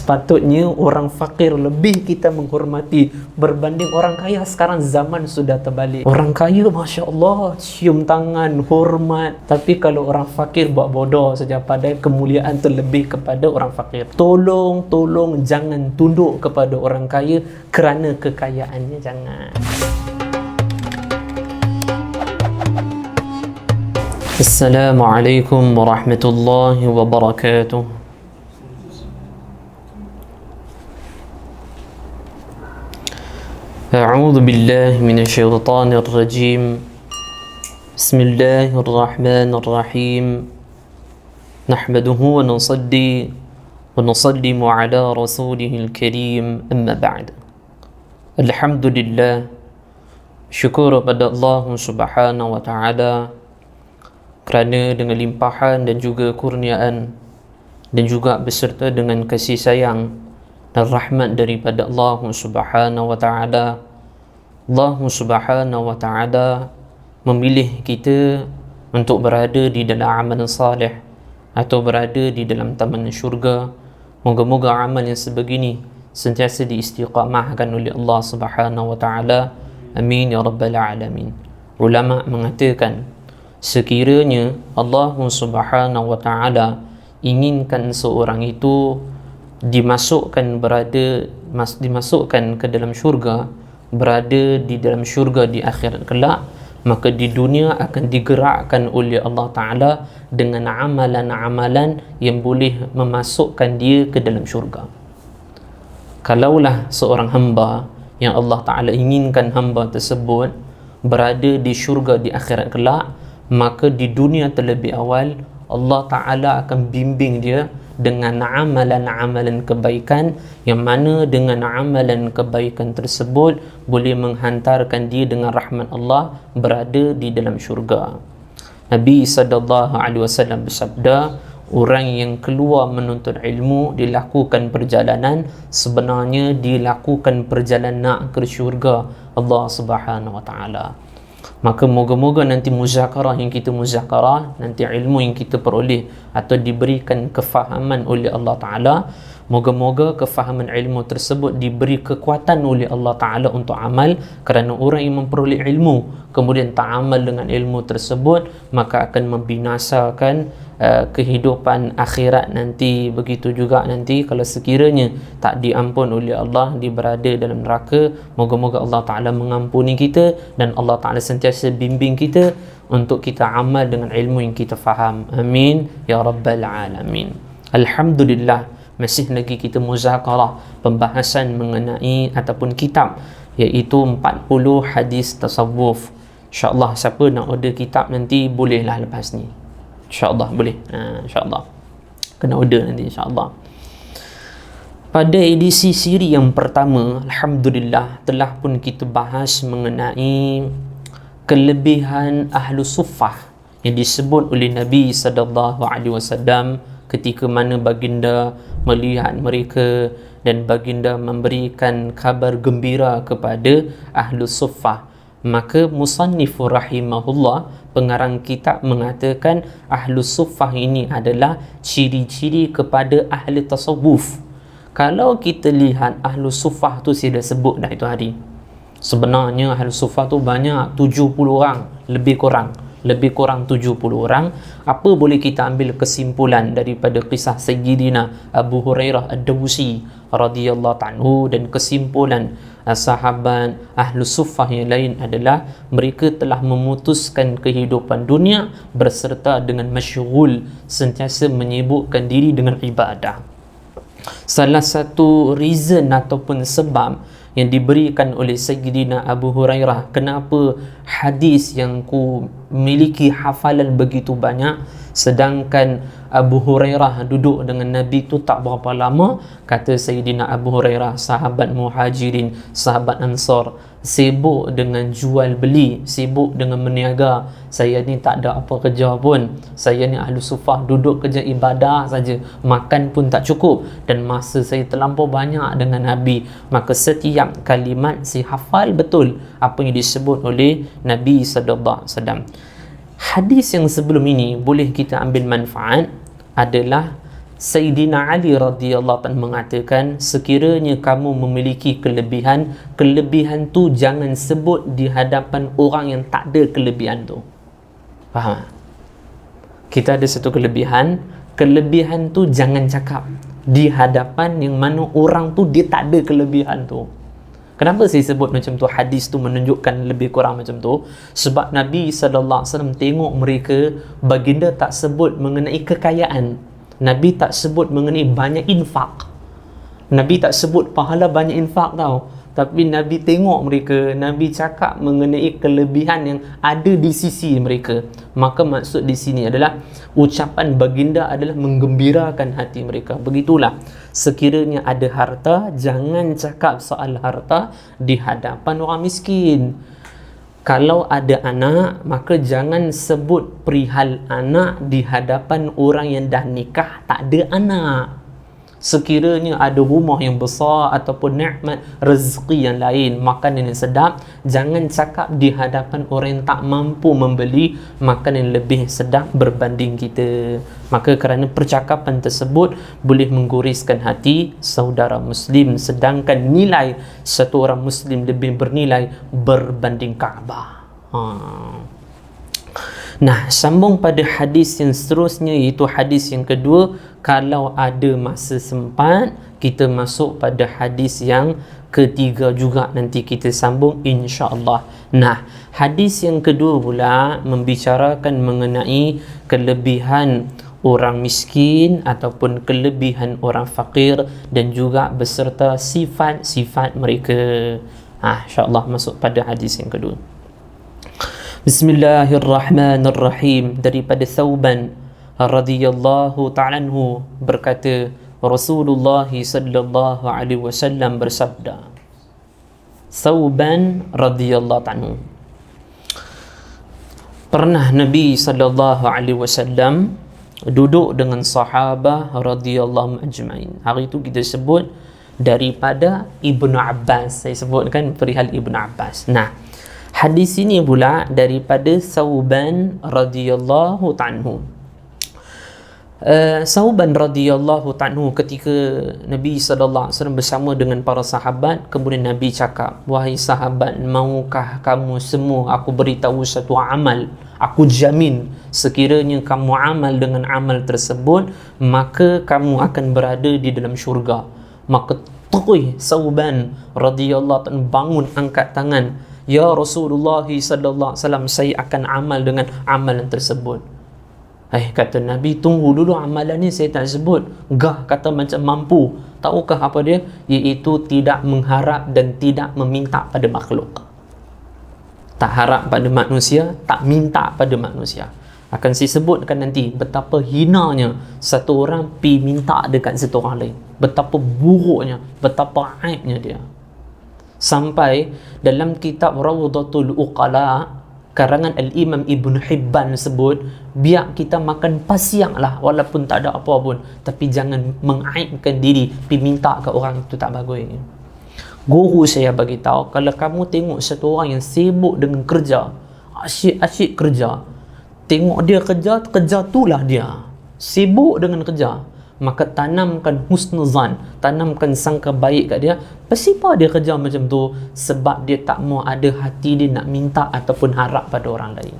Sepatutnya orang fakir lebih kita menghormati berbanding orang kaya. Sekarang zaman sudah terbalik. Orang kaya Masya Allah cium tangan, hormat. Tapi kalau orang fakir buat bodoh saja. Padahal kemuliaan tu lebih kepada orang fakir. Tolong jangan tunduk kepada orang kaya kerana kekayaannya, jangan. Assalamualaikum warahmatullahi wabarakatuh. أعوذ بالله من الشيطان الرجيم بسم الله الرحمن الرحيم نحمده ونصلي على رسوله الكريم أما بعد الحمد لله syukur pada Allah Subhanahu wa taala kerana dengan limpahan dan juga kurniaan dan juga beserta dengan kasih sayang dan rahmat daripada Allah Subhanahu wa taala, Allah Subhanahu wa taala memilih kita untuk berada di dalam amal salih atau berada di dalam taman syurga. Moga-moga amal yang sebegini sentiasa diistiqamahkan oleh Allah Subhanahu wa taala. Amin ya rabbal alamin. Ulama mengatakan sekiranya Allah Subhanahu wa taala inginkan seorang itu dimasukkan ke dalam syurga, berada di dalam syurga di akhirat kelak, maka di dunia akan digerakkan oleh Allah Ta'ala dengan amalan-amalan yang boleh memasukkan dia ke dalam syurga. Kalaulah seorang hamba yang Allah Ta'ala inginkan hamba tersebut berada di syurga di akhirat kelak, maka di dunia terlebih awal Allah Ta'ala akan bimbing dia dengan amalan-amalan kebaikan, yang mana dengan amalan kebaikan tersebut boleh menghantarkan dia dengan rahmat Allah berada di dalam syurga. Nabi SAW bersabda, orang yang keluar menuntut ilmu dilakukan perjalanan, sebenarnya dilakukan perjalanan nak ke syurga Allah Subhanahu wa taala. Maka moga-moga nanti muzakarah yang kita muzakarah, nanti ilmu yang kita peroleh atau diberikan kefahaman oleh Allah Ta'ala, moga-moga kefahaman ilmu tersebut diberi kekuatan oleh Allah Ta'ala untuk amal. Kerana orang yang memperoleh ilmu kemudian tak amal dengan ilmu tersebut, maka akan membinasakan kehidupan akhirat nanti. Begitu juga nanti kalau sekiranya tak diampun oleh Allah, dia berada dalam neraka. Moga-moga Allah Ta'ala mengampuni kita dan Allah Ta'ala sentiasa bimbing kita untuk kita amal dengan ilmu yang kita faham. Amin ya rabbal alamin. Alhamdulillah, masih lagi kita muzakarah pembahasan mengenai ataupun kitab, iaitu 40 hadis tasawuf. InsyaAllah siapa nak order kitab nanti bolehlah lepas ni, InsyaAllah boleh. InsyaAllah kena order nanti, InsyaAllah. Pada edisi siri yang pertama, Alhamdulillah, telah pun kita bahas mengenai kelebihan ahlu suffah yang disebut oleh Nabi SAW ketika mana baginda melihat mereka dan baginda memberikan kabar gembira kepada ahlu suffah. Maka musannif rahimahullah, pengarang kitab, mengatakan ahlu suffah ini adalah ciri-ciri kepada ahli tasawuf. Kalau kita lihat ahlu suffah tu, saya dah sebut dah itu hari, sebenarnya ahlu suffah tu banyak, 70 orang lebih kurang 70 orang. Apa boleh kita ambil kesimpulan daripada kisah Sayyidina Abu Hurairah Ad-Dawsi radhiyallahu anhu, dan kesimpulan sahabat ahlu suffah yang lain adalah mereka telah memutuskan kehidupan dunia berserta dengan masyghul, sentiasa menyibukkan diri dengan ibadah. Salah satu reason ataupun sebab yang diberikan oleh Sayyidina Abu Hurairah, kenapa hadis yang ku miliki hafalan begitu banyak, sedangkan Abu Hurairah duduk dengan Nabi tu tak berapa lama. Kata Sayyidina Abu Hurairah, sahabat Muhajirin, sahabat Ansar, sibuk dengan jual beli, sibuk dengan meniaga. Saya ni tak ada apa kerja pun, saya ni ahlu suffah, duduk kerja ibadah saja, makan pun tak cukup, dan masa saya terlampau banyak dengan Nabi. Maka setiap kalimat saya hafal betul apa yang disebut oleh Nabi SAW. Hadis yang sebelum ini boleh kita ambil manfaat adalah Sayyidina Ali radhiyallahu anhu mengatakan, sekiranya kamu memiliki kelebihan, kelebihan tu jangan sebut di hadapan orang yang tak ada kelebihan tu. Faham? Kita ada satu kelebihan, kelebihan tu jangan cakap di hadapan yang mana orang tu dia tak ada kelebihan tu. Kenapa saya sebut macam tu? Hadis tu menunjukkan lebih kurang macam tu. Sebab Nabi SAW tengok mereka, baginda tak sebut mengenai kekayaan, Nabi tak sebut mengenai banyak infak, Nabi tak sebut pahala banyak infak tau. Tapi Nabi tengok mereka, Nabi cakap mengenai kelebihan yang ada di sisi mereka. Maka maksud di sini adalah ucapan baginda adalah menggembirakan hati mereka. Begitulah, sekiranya ada harta, jangan cakap soal harta di hadapan orang miskin. Kalau ada anak, maka jangan sebut perihal anak di hadapan orang yang dah nikah tak ada anak. Sekiranya ada rumah yang besar ataupun nikmat rezeki yang lain, makanan yang sedap, jangan cakap di hadapan orang yang tak mampu membeli makanan yang lebih sedap berbanding kita. Maka kerana percakapan tersebut boleh menggoreskan hati saudara Muslim, sedangkan nilai satu orang Muslim lebih bernilai berbanding Kaabah. Nah, sambung pada hadis yang seterusnya, iaitu hadis yang kedua. Kalau ada masa sempat, kita masuk pada hadis yang ketiga juga, nanti kita sambung insya-Allah. Nah, hadis yang kedua pula membicarakan mengenai kelebihan orang miskin ataupun kelebihan orang fakir dan juga beserta sifat-sifat mereka. Insya-Allah masuk pada hadis yang kedua. Bismillahirrahmanirrahim. Daripada Thauban radhiyallahu ta'ala anhu berkata, Rasulullah sallallahu alaihi wasallam bersabda. Thauban radhiyallahu ta'ala anhu, pernah Nabi sallallahu alaihi wasallam duduk dengan sahabah radhiyallahu ajma'in. Hari itu kita sebut daripada Ibnu Abbas. Saya sebutkan perihal Ibnu Abbas. Nah, hadis ini pula daripada Thauban radhiyallahu ta'ala. Thauban radhiyallahu ta'ala, ketika Nabi sallallahu alaihi wasallam bersama dengan para sahabat, kemudian Nabi cakap, wahai sahabat, maukah kamu semua aku beritahu satu amal? Aku jamin sekiranya kamu amal dengan amal tersebut, maka kamu akan berada di dalam syurga. Maka Thauban radhiyallahu ta'ala bangun, angkat tangan, ya Rasulullah sallallahu alaihi wasallam, saya akan amal dengan amalan tersebut. Kata Nabi, tunggu dulu, amalan ni saya tak sebut. Gah kata macam mampu. Tahukah apa dia? Iaitu tidak mengharap dan tidak meminta pada makhluk. Tak harap pada manusia, tak minta pada manusia. Akan saya sebutkan nanti betapa hinanya satu orang pi minta dekat satu orang lain. Betapa buruknya, betapa aibnya dia. Sampai dalam kitab Rawdatul Uqala karangan Al-Imam Ibn Hibban sebut, biar kita makan pasiang lah walaupun tak ada apa pun, tapi jangan mengaibkan diri, pergi minta ke orang itu tak bagus. Guru saya bagi tahu, kalau kamu tengok satu orang yang sibuk dengan kerja, asyik-asyik kerja, tengok dia kerja itulah dia sibuk dengan kerja, maka tanamkan husnuzan, tanamkan sangka baik kat dia. Kenapa dia kerja macam tu? Sebab dia tak mau ada hati dia nak minta ataupun harap pada orang lain.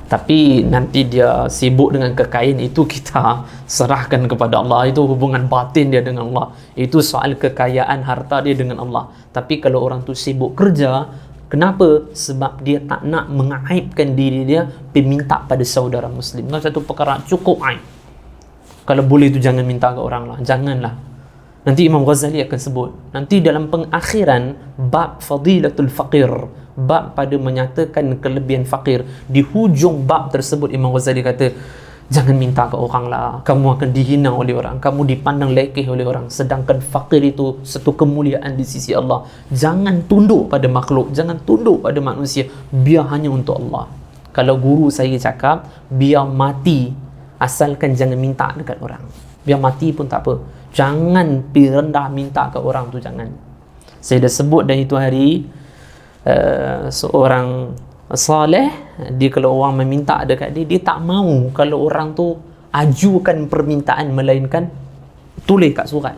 Tapi nanti dia sibuk dengan kekayaan, itu kita serahkan kepada Allah. Itu hubungan batin dia dengan Allah. Itu soal kekayaan harta dia dengan Allah. Tapi kalau orang tu sibuk kerja, kenapa? Sebab dia tak nak mengaibkan diri dia, pergi minta pada saudara Muslim. Itu satu perkara cukup aib. Kalau boleh tu jangan minta ke orang lah. Janganlah. Nanti Imam Ghazali akan sebut. Nanti dalam pengakhiran bab fadilatul faqir, bab pada menyatakan kelebihan fakir, di hujung bab tersebut Imam Ghazali kata, jangan minta ke orang lah, kamu akan dihina oleh orang, kamu dipandang lekeh oleh orang. Sedangkan fakir itu satu kemuliaan di sisi Allah. Jangan tunduk pada makhluk, jangan tunduk pada manusia, biar hanya untuk Allah. Kalau guru saya cakap, biar mati, asalkan jangan minta dekat orang. Biar mati pun tak apa, jangan pergi rendah minta ke orang tu, jangan. Saya dah sebut dah itu hari, seorang saleh, dia kalau orang meminta dekat dia, dia tak mau kalau orang tu ajukan permintaan, melainkan tulis kat surat.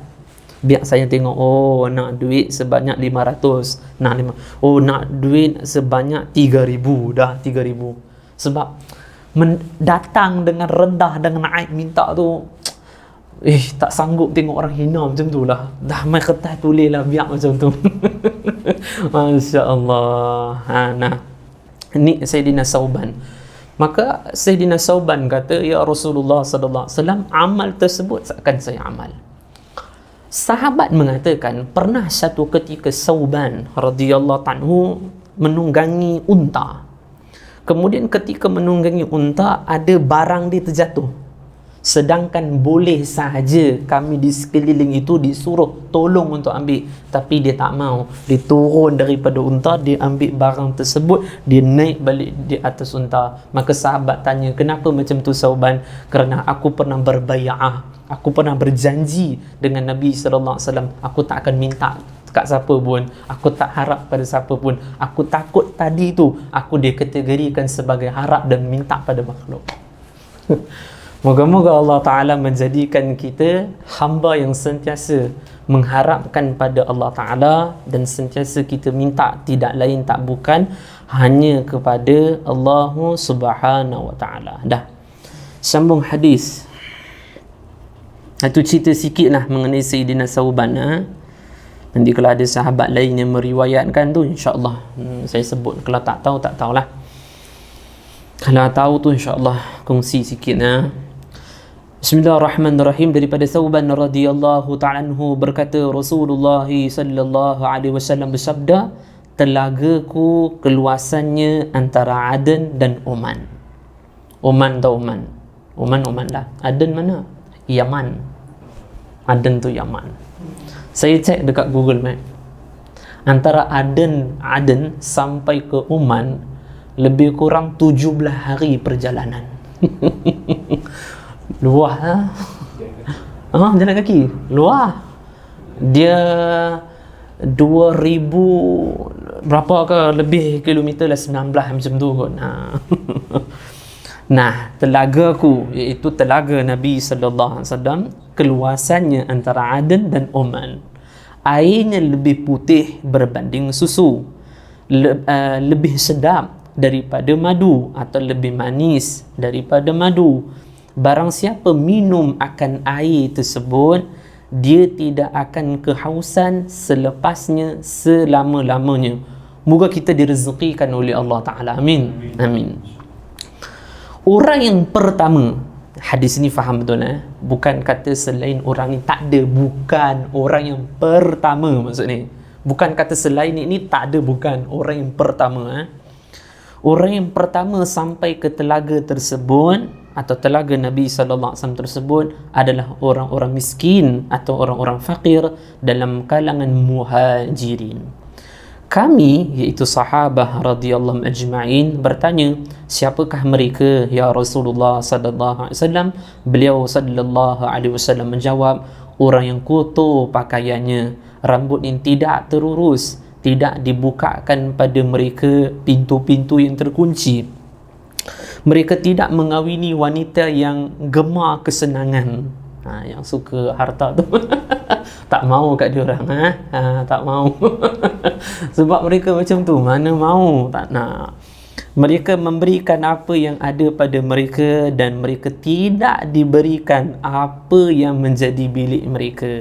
Biar saya tengok, oh nak duit sebanyak 500, nak duit sebanyak 3,000, dah 3,000. Sebab datang dengan rendah, dengan naik minta tu, tak sanggup tengok orang hina macam tu lah. Dah main kertas tulis lah, biar macam tu. Masya Allah. Nah, ni Sayyidina Sauban. Maka Sayyidina Sauban kata, ya Rasulullah sallallahu alaihi wasallam, amal tersebut akan saya amal. Sahabat mengatakan, pernah satu ketika Sauban radhiyallahu anhu menunggangi unta. Kemudian ketika menunggangi unta, ada barang dia terjatuh. Sedangkan boleh sahaja kami di sekeliling itu disuruh tolong untuk ambil, tapi dia tak mau. Dia turun daripada unta, dia ambil barang tersebut, dia naik balik di atas unta. Maka sahabat tanya, kenapa macam tu Sauban? Kerana aku pernah berbai'ah, aku pernah berjanji dengan Nabi sallallahu alaihi wasallam, aku tak akan minta kat siapa pun, aku tak harap pada siapa pun. Aku takut tadi tu aku dikategorikan sebagai harap dan minta pada makhluk. Moga-moga Allah Ta'ala menjadikan kita hamba yang sentiasa mengharapkan pada Allah Ta'ala dan sentiasa kita minta tidak lain tak bukan hanya kepada Allah Subhanahu Wa Ta'ala. Dah, sambung hadis. Itu cerita sikit lah mengenai Sayyidina Sauban. Nanti kalau ada sahabat lain yang meriwayatkan tu, insyaAllah saya sebut. Kalau tak tahu, tak tahulah. Kalau tahu tu insyaAllah kongsi sikit. Bismillahirrahmanirrahim. Daripada Sauban radhiyallahu ta'ala anhu berkata, Rasulullah sallallahu alaihi wasallam bersabda, telagaku keluasannya antara Aden dan Oman. Oman tahu Oman? Oman lah. Aden mana? Yaman. Aden tu Yaman. Saya cek dekat Google Map. Antara Aden sampai ke Oman lebih kurang 17 hari perjalanan. Luah jalan kaki. Luah. Dia 2,000 berapa ke lebih kilometer lah, 19 macam tu kot. Nah, telagaku, iaitu telaga Nabi sallallahu alaihi wasallam, keluasannya antara Aden dan Oman. Airnya lebih putih berbanding susu, lebih sedap daripada madu, atau lebih manis daripada madu. Barang siapa minum akan air tersebut, dia tidak akan kehausan selepasnya selama-lamanya. Moga kita direzekikan oleh Allah Ta'ala. Amin. Amin. Orang yang pertama, hadis ni faham betul bukan kata selain orang ni tak ada, bukan. Orang yang pertama maksud ni. Bukan kata selain ini tak ada, bukan. Orang yang pertama. Orang yang pertama sampai ke telaga tersebut atau telaga Nabi sallallahu alaihi wasallam tersebut adalah orang-orang miskin atau orang-orang fakir dalam kalangan muhajirin. Kami, iaitu sahabah radhiyallahu ajma'in, bertanya, siapakah mereka ya Rasulullah sallallahu alaihi wasallam? Beliau sallallahu alaihi wasallam menjawab, orang yang kotor pakaiannya, rambut yang tidak terurus, tidak dibukakan pada mereka pintu-pintu yang terkunci. Mereka tidak mengawini wanita yang gemar kesenangan, yang suka harta tu. Tak mau kat dia orang, tak mau. Sebab mereka macam tu, mana mau, tak nak. Mereka memberikan apa yang ada pada mereka dan mereka tidak diberikan apa yang menjadi milik mereka.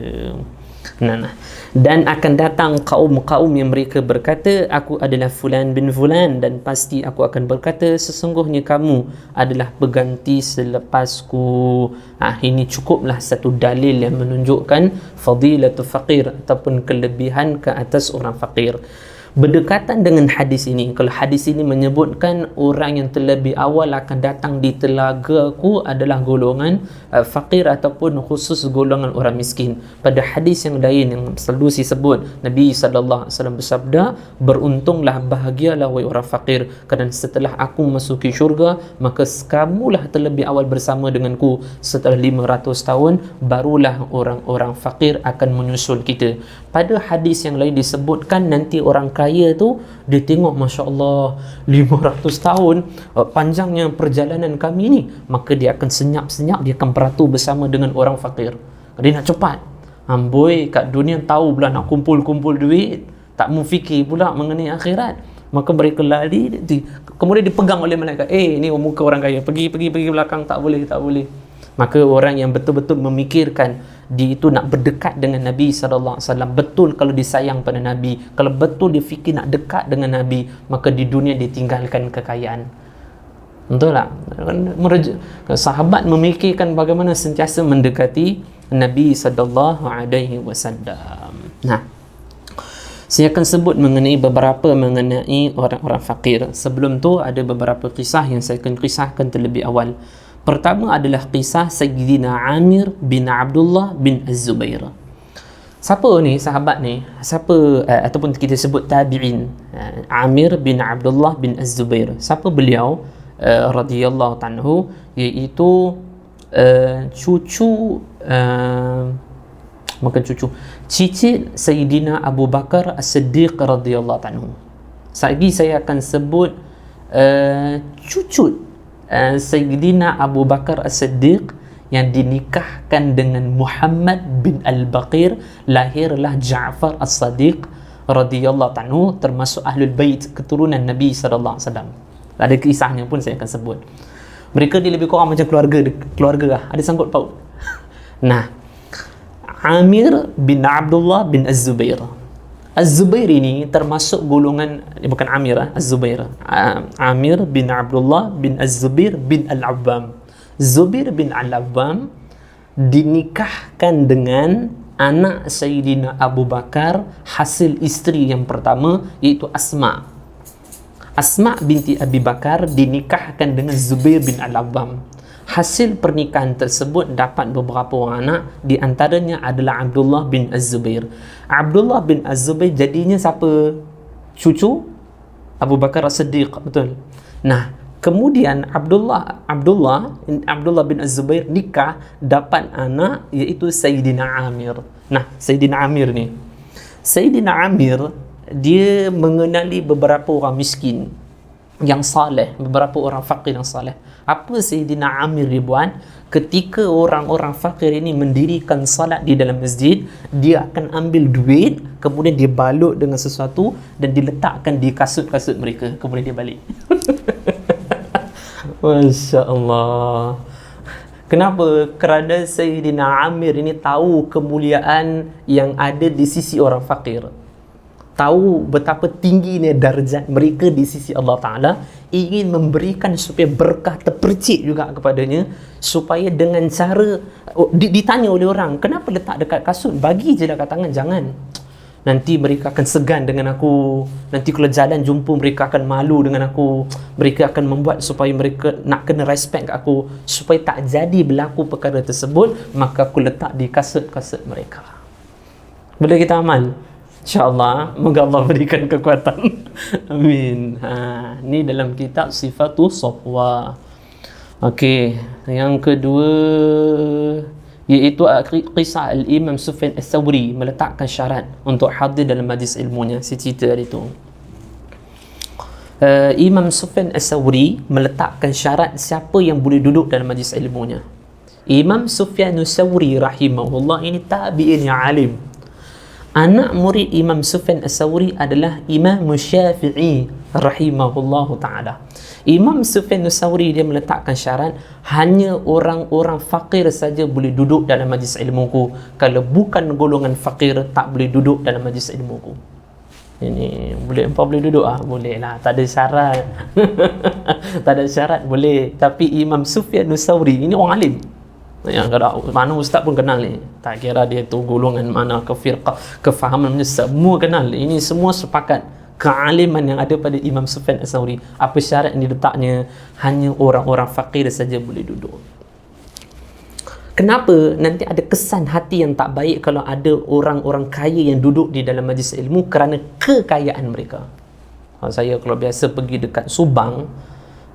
Dan akan datang kaum-kaum yang mereka berkata, aku adalah fulan bin fulan, dan pasti aku akan berkata, sesungguhnya kamu adalah pengganti selepasku. Ini cukuplah satu dalil yang menunjukkan fadilatul faqir ataupun kelebihan ke atas orang fakir. Berdekatan dengan hadis ini, kalau hadis ini menyebutkan orang yang terlebih awal akan datang di telagaku adalah golongan fakir ataupun khusus golongan orang miskin. Pada hadis yang lain yang selalu disebut, Nabi sallallahu alaihi wasallam bersabda, beruntunglah, bahagialah wahai orang fakir, kerana setelah aku masuki syurga, maka kamulah terlebih awal bersama denganku. Setelah 500 tahun barulah orang-orang fakir akan menyusul kita. Pada hadis yang lain disebutkan nanti orang kaya tu, dia tengok Masya Allah 500 tahun panjangnya perjalanan kami ni, maka dia akan senyap-senyap, dia akan beratur bersama dengan orang fakir. Dia nak cepat. Amboi, kat dunia tahu pula nak kumpul-kumpul duit, tak mau fikir pula mengenai akhirat. Maka mereka lari, kemudian dipegang oleh malaikat. Ni muka orang kaya, pergi belakang, tak boleh. Maka orang yang betul-betul memikirkan dia itu nak berdekat dengan Nabi SAW, betul kalau disayang pada Nabi, kalau betul dia fikir nak dekat dengan Nabi, maka di dunia dia tinggalkan kekayaan. Betul tak? Sahabat memikirkan bagaimana sentiasa mendekati Nabi SAW. Nah, saya akan sebut mengenai beberapa mengenai orang-orang fakir. Sebelum tu ada beberapa kisah yang saya akan kisahkan terlebih awal. Pertama adalah kisah Sayyidina Amir bin Abdullah bin Az-Zubair. Siapa ni sahabat ni? Siapa ataupun kita sebut tabi'in, Amir bin Abdullah bin Az-Zubair. Siapa beliau? Radhiyallahu anhu, iaitu cicit Sayyidina Abu Bakar As-Siddiq radhiyallahu anhu. Lagi saya akan sebut cucut Sayyidina Abu Bakar As-Siddiq yang dinikahkan dengan Muhammad bin Al-Baqir, lahirlah Ja'far As-Sadiq radhiyallahu anhu, termasuk ahlul bait, keturunan Nabi sallallahu alaihi wasallam. Ada kisahnya pun saya akan sebut. Mereka dia lebih kurang macam keluarga lah, ada sangkut paut. Nah, Amir bin Abdullah bin Az-Zubair. Az-Zubair ini termasuk golongan, bukan Amir, Az-Zubair. Amir bin Abdullah bin Az-Zubair bin Al-Awwam. Zubair bin Al-Awwam dinikahkan dengan anak Sayyidina Abu Bakar, hasil isteri yang pertama, iaitu Asma. Asma binti Abi Bakar dinikahkan dengan Zubair bin Al-Awwam. Hasil pernikahan tersebut dapat beberapa orang anak, di antaranya adalah Abdullah bin Az-Zubair. Abdullah bin Az-Zubair jadinya siapa? Cucu Abu Bakar As-Siddiq, betul. Nah, kemudian Abdullah bin Az-Zubair nikah, dapat anak, iaitu Sayyidina Amir. Nah, Sayyidina Amir ni, Sayyidina Amir dia mengenali beberapa orang miskin yang saleh, beberapa orang fakir yang saleh. Apa Sayyidina Amir dia buat? Ketika orang-orang fakir ini mendirikan salat di dalam masjid, dia akan ambil duit, kemudian dia balut dengan sesuatu dan diletakkan di kasut-kasut mereka, kemudian dia balik. Masya Allah. Kenapa? Kerana Sayyidina Amir ini tahu kemuliaan yang ada di sisi orang fakir, tahu betapa tingginya darjat mereka di sisi Allah Ta'ala, ingin memberikan supaya berkah terpercik juga kepadanya, supaya dengan cara ditanya oleh orang, kenapa letak dekat kasut, bagi je dekat tangan, jangan, nanti mereka akan segan dengan aku, nanti kalau jalan jumpa mereka akan malu dengan aku, mereka akan membuat supaya mereka nak kena respect kat aku, supaya tak jadi berlaku perkara tersebut, maka aku letak di kasut-kasut mereka. Boleh kita amal? InsyaAllah, moga Allah berikan kekuatan. Amin. Ni dalam kitab Sifatus Safwa. Okey, yang kedua iaitu kisah Al-Imam Sufyan As-Sawri meletakkan syarat untuk hadir dalam majlis ilmunya. Saya cerita hari tu. Imam Sufyan As-Sawri meletakkan syarat siapa yang boleh duduk dalam majlis ilmunya. Imam Sufyan As-Sawri rahimahullah ini tabi'in yang alim. Anak murid Imam Sufyan As-Sawri adalah Imam Syafi'i rahimahullahu ta'ala. Imam Sufyan As-Sawri dia meletakkan syarat, hanya orang-orang fakir saja boleh duduk dalam majlis ilmuku. Kalau bukan golongan fakir, tak boleh duduk dalam majlis ilmuku. Ini boleh, empat boleh duduk? Boleh lah, tak ada syarat. Tak ada syarat, boleh. Tapi Imam Sufyan As-Sawri ini orang alim, yang kalau mana ustaz pun kenal ni, tak kira dia tu golongan mana, ke firqah, kefahamannya, semua kenal. Ini semua sepakat kealiman yang ada pada Imam Sufyan As-Sawri. Apa syarat yang diletaknya? Hanya orang-orang fakir saja boleh duduk. Kenapa? Nanti ada kesan hati yang tak baik kalau ada orang-orang kaya yang duduk di dalam majlis ilmu kerana kekayaan mereka. Saya kalau biasa pergi dekat Subang,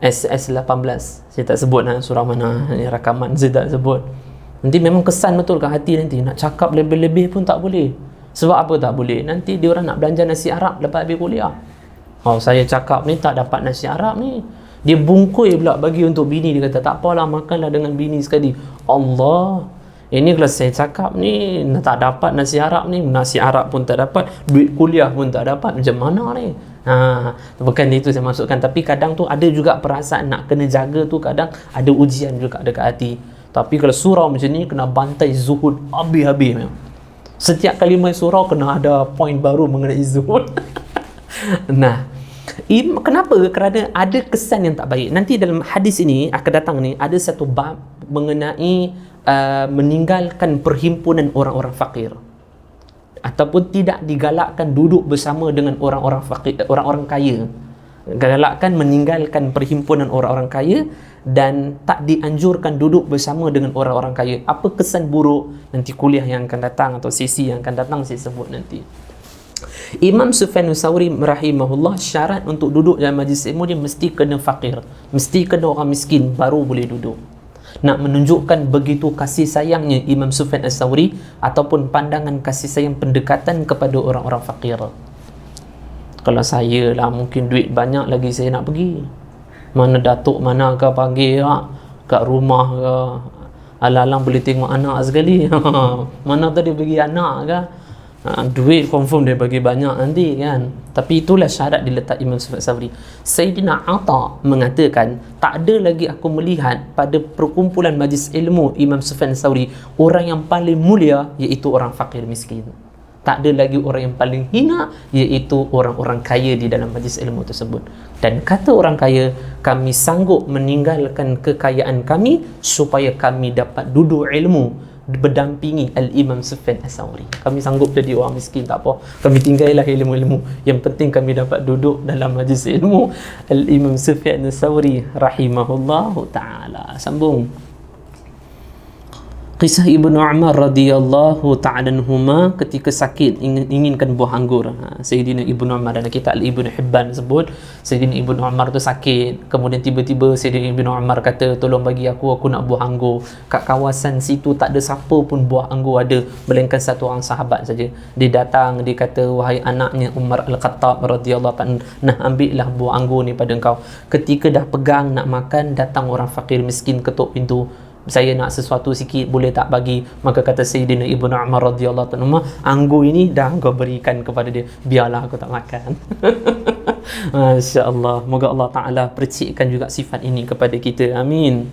SS18, saya tak sebut surah mana, rakaman saya tak sebut. Nanti memang kesan betul ke hati, nanti nak cakap lebih-lebih pun tak boleh. Sebab apa tak boleh? Nanti dia orang nak belanja nasi Arab lepas habis kuliah. Oh, saya cakap ni tak dapat nasi Arab ni. Dia bungkui pula bagi untuk bini. Dia kata, tak apalah, makanlah dengan bini sekali. Allah, ini kalau saya cakap ni tak dapat nasi Arab ni, nasi Arab pun tak dapat, duit kuliah pun tak dapat, macam mana ni? Bukan itu saya maksudkan. Tapi kadang tu ada juga perasaan nak kena jaga tu, kadang ada ujian juga dekat hati. Tapi kalau surau macam ni, kena bantai zuhud habis-habis memang. Setiap kali main surau kena ada poin baru mengenai zuhud. Nah, kenapa? Kerana ada kesan yang tak baik. Nanti dalam hadis ini akan datang ni, ada satu bab mengenai meninggalkan perhimpunan orang-orang fakir, ataupun tidak digalakkan duduk bersama dengan orang-orang fakir, orang-orang kaya. Galakkan meninggalkan perhimpunan orang-orang kaya, dan tak dianjurkan duduk bersama dengan orang-orang kaya. Apa kesan buruk? Nanti kuliah yang akan datang atau sesi yang akan datang saya sebut nanti. Imam Sufyan Tsauri rahimahullah, syarat untuk duduk dalam majlis ilmu dia mesti kena fakir, mesti kena orang miskin baru boleh duduk. Nak menunjukkan begitu kasih sayangnya Imam Sufyan Tsauri, ataupun pandangan kasih sayang pendekatan kepada orang-orang fakir. Kalau saya lah, mungkin duit banyak lagi saya nak pergi. Mana datuk mana ke panggil kat rumah ke, alang-alang boleh tengok anak sekali. Mana tadi pergi anak ke, duit confirm dia bagi banyak nanti kan. Tapi itulah syarat diletak Imam Sufyan Tsauri. Sayyidina Atha mengatakan, tak ada lagi aku melihat pada perkumpulan majlis ilmu Imam Sufyan Tsauri orang yang paling mulia iaitu orang fakir miskin. Tak ada lagi orang yang paling hina, iaitu orang-orang kaya di dalam majlis ilmu tersebut. Dan kata orang kaya, kami sanggup meninggalkan kekayaan kami supaya kami dapat duduk ilmu berdampingi Al-Imam Sufyan Tsauri. Kami sanggup jadi orang miskin, tak apa, kami tinggallah ilmu-ilmu, yang penting kami dapat duduk dalam majlis ilmu Al-Imam Sufyan Tsauri rahimahullahu ta'ala. Sambung kisah Ibnu Umar radhiyallahu ta'ala anhuma ketika sakit inginkan buah anggur. Sayyidina Ibnu Umar, dalam kitab Ibnu Hibban sebut Sayyidina Ibnu Umar tu sakit, kemudian tiba-tiba Sayyidina Ibnu Umar kata, tolong bagi aku nak buah anggur. Kat kawasan situ tak ada siapa pun buah anggur ada, melainkan satu orang sahabat saja. Dia datang, dia kata, wahai anaknya Umar Al-Khattab radhiyallahu ta'ala, nah ambillah buah anggur ni pada engkau. Ketika dah pegang nak makan, datang orang fakir miskin ketuk pintu. Saya nak sesuatu sikit, boleh tak bagi? Maka kata Sayyidina Ibnu Umar radhiyallahu anhu, anggur ini dah kau berikan kepada dia, biarlah aku tak makan. Masya-Allah, moga Allah Taala percikkan juga sifat ini kepada kita. Amin.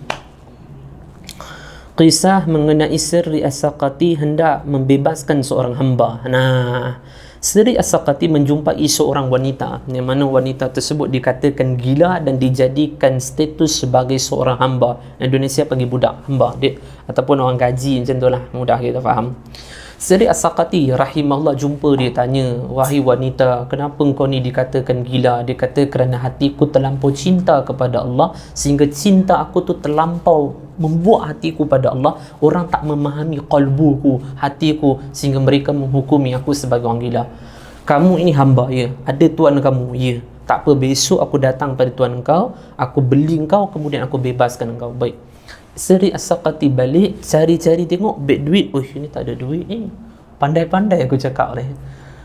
Kisah mengenai Sri As-Saqati hendak membebaskan seorang hamba. Nah, Sri As-Saqati menjumpai seorang wanita, yang mana wanita tersebut dikatakan gila dan dijadikan status sebagai seorang hamba. Indonesia panggil budak hamba dia, ataupun orang gaji macam tu lah, mudah kita faham. Sri As-Saqati rahimahullah jumpa dia, tanya, wahai wanita, kenapa engkau ni dikatakan gila? Dia kata, kerana hatiku terlampau cinta kepada Allah, sehingga cinta aku tu terlampau membuat hatiku pada Allah, orang tak memahami qalbuku, hatiku, sehingga mereka menghukumi aku sebagai orang gila. Kamu ini hamba, ya, ada tuan kamu, ya, tak apa, besok aku datang pada tuan engkau, aku beli engkau, kemudian aku bebaskan engkau. Baik. Sri As-Saqati balik, cari-cari tengok beg duit. Oh, ini tak ada duit ni. Pandai-pandai aku cakap ni.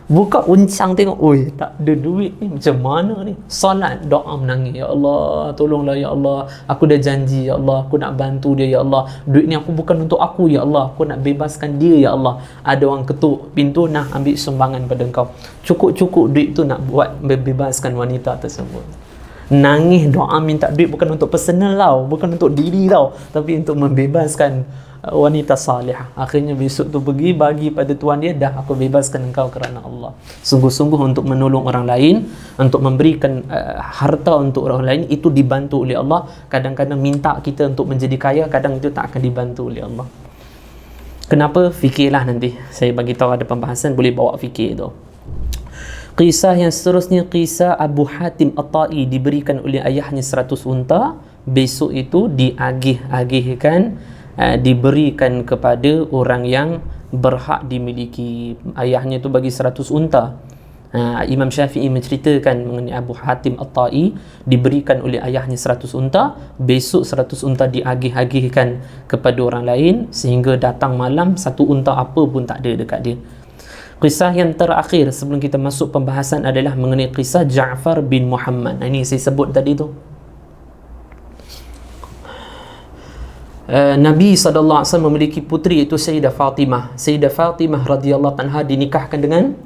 Buka uncang tengok, oi, tak ada duit ni, macam mana ni? Salat, doa menangis, ya Allah, tolonglah ya Allah, aku dah janji ya Allah, aku nak bantu dia ya Allah, duit ni aku bukan untuk aku ya Allah, aku nak bebaskan dia ya Allah. Ada orang ketuk pintu, nah ambil sumbangan pada engkau. Cukup-cukup duit tu nak buat bebaskan wanita tersebut. Nangis doa minta duit bukan untuk personal tau, bukan untuk diri tau, tapi untuk membebaskan wanita salihah. Akhirnya besok tu pergi bagi pada tuan dia, dah aku bebaskan engkau kerana Allah. Sungguh-sungguh untuk menolong orang lain, untuk memberikan harta untuk orang lain, itu dibantu oleh Allah. Kadang-kadang minta kita untuk menjadi kaya, kadang itu tak akan dibantu oleh Allah. Kenapa? Fikirlah nanti. Saya bagi tahu ada pembahasan, boleh bawa fikir tu. Kisah yang seterusnya, kisah Abu Hatim At-Tai diberikan oleh ayahnya 100 unta. Besok itu diagih-agihkan, diberikan kepada orang yang berhak dimiliki. Ayahnya itu bagi 100 unta. Imam Syafi'i menceritakan mengenai Abu Hatim At-Tai, diberikan oleh ayahnya 100 unta. Besok 100 unta diagih-agihkan kepada orang lain, sehingga datang malam 1 unta apa pun tak ada dekat dia. Kisah yang terakhir sebelum kita masuk pembahasan adalah mengenai kisah Ja'far bin Muhammad. Ini saya sebut tadi tu. Nabi SAW memiliki puteri, iaitu Sayyidah Fatimah. Sayyidah Fatimah radhiyallahu anha dinikahkan dengan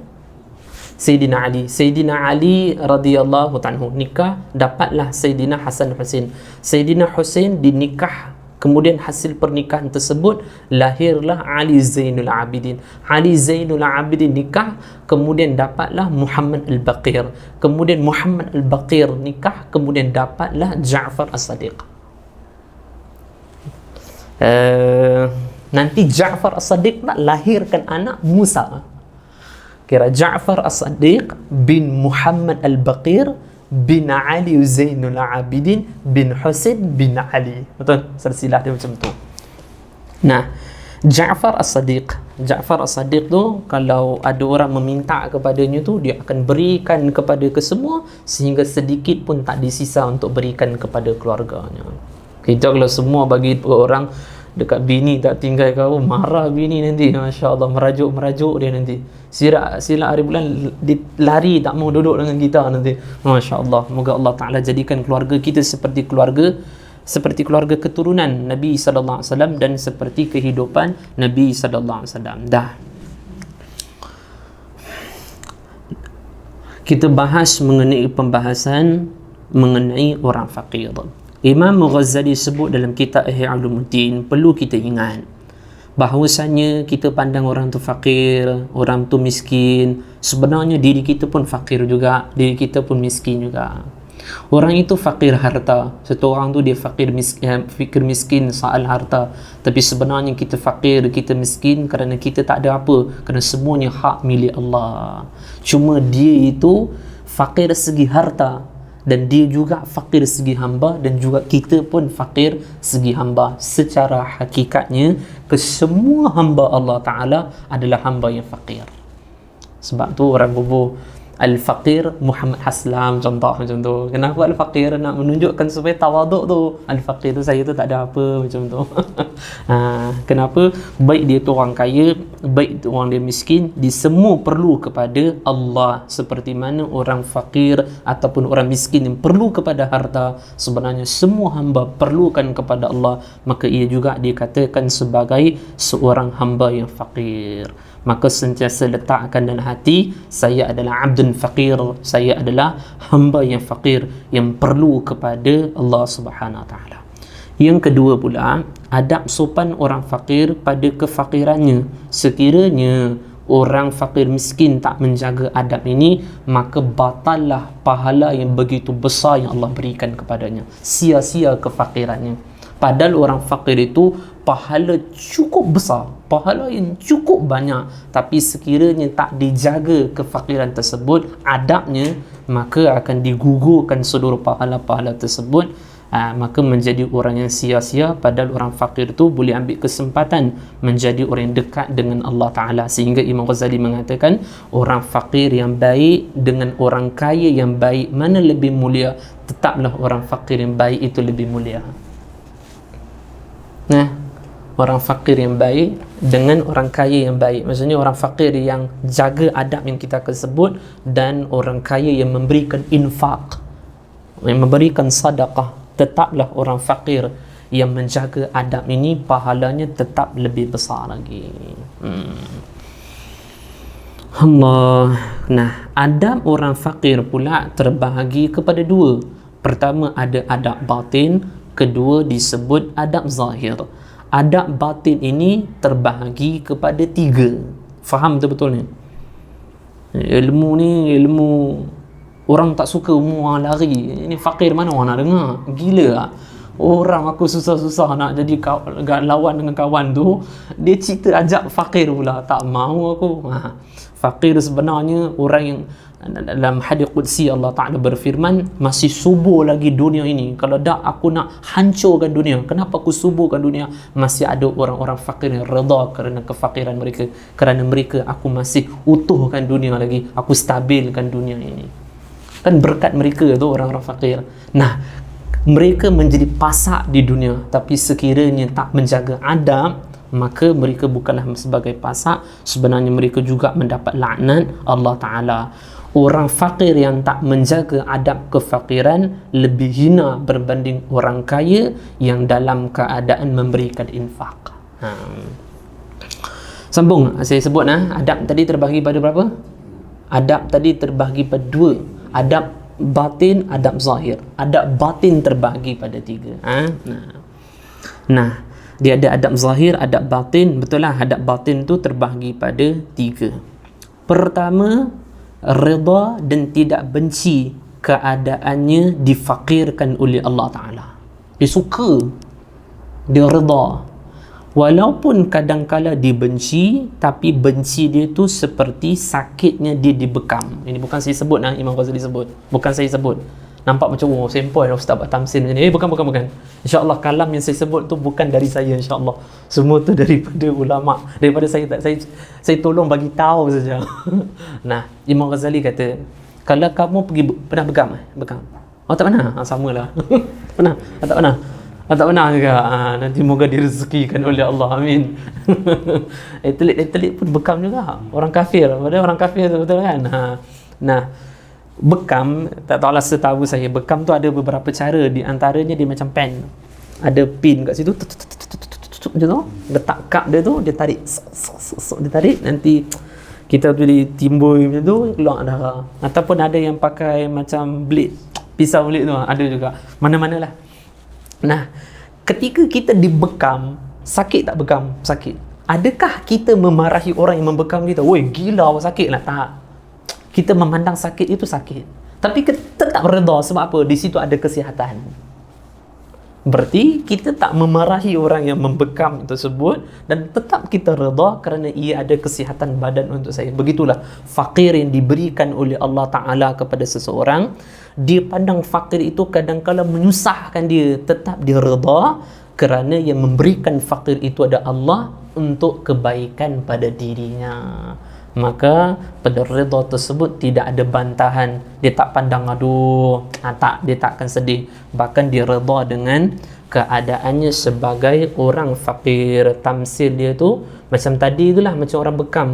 Sayyidina Ali. Sayyidina Ali radhiyallahu anhu nikah, dapatlah Sayyidina Hasan Husain. Sayyidina Husain dinikah, kemudian hasil pernikahan tersebut lahirlah Ali Zainul Abidin. Ali Zainul Abidin nikah, kemudian dapatlah Muhammad Al-Baqir. Kemudian Muhammad Al-Baqir nikah, kemudian dapatlah Ja'far As-Sadiq. Nanti Ja'far As-Sadiq nak lahirkan anak Musa. Kira Ja'far As-Sadiq bin Muhammad Al-Baqir bin Ali Zainul Abidin bin Husain bin Ali. Betul? Silsilah dia macam tu. Nah, Ja'far As-Sadiq tu, kalau ada orang meminta kepadanya tu, dia akan berikan kepada kesemua, sehingga sedikit pun tak disisa untuk berikan kepada keluarganya. Kita kalau semua bagi orang dekat bini tak tinggal kau, marah bini nanti, Masya Allah, merajuk dia nanti. Sila hari bulan lari, tak mau duduk dengan kita nanti. Masya Allah. Moga Allah Ta'ala jadikan keluarga kita seperti keluarga keturunan Nabi SAW dan seperti kehidupan Nabi SAW. Dah. Kita bahas mengenai pembahasan mengenai orang fakir. Imam Ghazali sebut dalam kitab Ihya Ulumuddin, perlu kita ingat bahawasanya kita pandang orang tu fakir, orang tu miskin, sebenarnya diri kita pun fakir juga, diri kita pun miskin juga. Orang itu fakir harta, satu orang tu dia fikir miskin soal harta, tapi sebenarnya kita fakir, kita miskin kerana kita tak ada apa, kerana semuanya hak milik Allah. Cuma dia itu fakir segi harta, dan dia juga fakir segi hamba, dan juga kita pun fakir segi hamba. Secara hakikatnya kesemua hamba Allah Ta'ala adalah hamba yang fakir. Sebab tu orang kubur Al-Faqir Muhammad Haslam contoh macam tu. Kenapa Al-Faqir? Nak menunjukkan supaya tawaduk tu. Al-Faqir tu, saya tu tak ada apa, macam tu. Kenapa? Baik dia tu orang kaya, baik tu orang dia miskin, dia semua perlu kepada Allah. Seperti mana orang fakir ataupun orang miskin yang perlu kepada harta, sebenarnya semua hamba perlukan kepada Allah. Maka ia juga dikatakan sebagai seorang hamba yang fakir. Maka sentiasa letakkan dalam hati, saya adalah abdun fakir, saya adalah hamba yang fakir, yang perlu kepada Allah Subhanahu Wa Taala. Yang kedua pula, adab sopan orang fakir pada kefakirannya. Sekiranya orang fakir miskin tak menjaga adab ini, maka batallah pahala yang begitu besar yang Allah berikan kepadanya. Sia-sia kefakirannya. Padahal orang fakir itu pahala cukup besar, pahala yang cukup banyak, tapi sekiranya tak dijaga kefakiran tersebut, adabnya, maka akan digugurkan seluruh pahala-pahala tersebut. Maka menjadi orang yang sia-sia. Padahal orang fakir itu boleh ambil kesempatan menjadi orang yang dekat dengan Allah Ta'ala. Sehingga Imam Ghazali mengatakan, orang fakir yang baik dengan orang kaya yang baik, mana lebih mulia? Tetaplah orang fakir yang baik itu lebih mulia. Nah, orang fakir yang baik dengan orang kaya yang baik, maksudnya orang fakir yang jaga adab yang kita akan sebut, dan orang kaya yang memberikan infak, yang memberikan sedekah. Tetaplah orang fakir yang menjaga adab ini, pahalanya tetap lebih besar lagi. Allah. Nah, adab orang fakir pula terbahagi kepada dua. Pertama ada adab batin, kedua disebut adab zahir. Adab batin ini terbahagi kepada tiga. Faham betul-betul ni? Ilmu ni ilmu orang tak suka, orang lari. Ini fakir mana orang nak dengar? Gila lah. Orang aku susah-susah nak jadi lawan dengan kawan tu, dia cerita ajak fakir pula. Tak mahu aku. Fakir sebenarnya orang yang dalam hadis qudsi Allah Ta'ala berfirman, masih subur lagi dunia ini. Kalau dah aku nak hancurkan dunia, kenapa aku suburkan dunia? Masih ada orang-orang fakir yang redha kerana kefakiran mereka. Kerana mereka, aku masih utuhkan dunia lagi, aku stabilkan dunia ini. Kan berkat mereka tu orang-orang fakir. Nah, mereka menjadi pasak di dunia, tapi sekiranya tak menjaga adab, maka mereka bukanlah sebagai pasak, sebenarnya mereka juga mendapat laknat Allah Ta'ala. Orang fakir yang tak menjaga adab kefakiran lebih hina berbanding orang kaya yang dalam keadaan memberikan infak. Sambung, saya sebut adab tadi terbahagi pada berapa? Adab tadi terbahagi pada 2. Adab batin, adab zahir. Adab batin terbahagi pada 3. Nah, dia ada adab zahir, adab batin. Betul lah, adab batin tu terbahagi pada 3. Pertama, redha dan tidak benci keadaannya difakirkan oleh Allah Ta'ala. Dia suka, dia redha, walaupun kadang-kala dibenci, tapi benci dia tu seperti sakitnya dia dibekam. Ini bukan saya sebut, Imam Ghazali sebut, bukan saya sebut. Nampak macam sempoi Ustaz buat tamsil macam ni. Bukan. InsyaAllah kalam yang saya sebut tu bukan dari saya, insyaAllah. Semua tu daripada ulama, daripada saya tolong bagi tahu saja. Nah, Imam Ghazali kata, kalau kamu pernah bekam? Oh, tak pernah? Samalah. Pernah? Tak pernah? Tak pernah juga. Nanti moga direzekikan oleh Allah, amin. Atlet pun bekam juga. Orang kafir, padahal orang kafir tu, betul kan? Nah, bekam, tak tahulah, setahu saya bekam tu ada beberapa cara. Di antaranya dia macam pen, ada pin kat situ, macam tu, letak kap dia tu, dia tarik, dia tarik, nanti kita boleh timbul macam tu, keluar darah. Ataupun ada yang pakai macam blade, pisau blade tu, ada juga, mana-manalah. Nah, ketika kita dibekam, sakit tak bekam? Sakit. Adakah kita memarahi orang yang membekam kita? Woi, gila, sakit lah? Tak. Kita memandang sakit itu sakit, tapi kita tetap redha. Sebab apa? Di situ ada kesihatan. Berarti kita tak memarahi orang yang membekam tersebut, dan tetap kita redha kerana ia ada kesihatan badan untuk saya. Begitulah fakir yang diberikan oleh Allah Ta'ala kepada seseorang. Dia pandang fakir itu kadang-kala menyusahkan dia, tetap dia redha kerana yang memberikan fakir itu ada Allah untuk kebaikan pada dirinya. Maka pada redha tersebut tidak ada bantahan. Dia tak pandang aduh, tak, dia tak akan sedih. Bahkan dia redha dengan keadaannya sebagai orang fakir. Tamsil dia tu macam tadi itulah, macam orang bekam.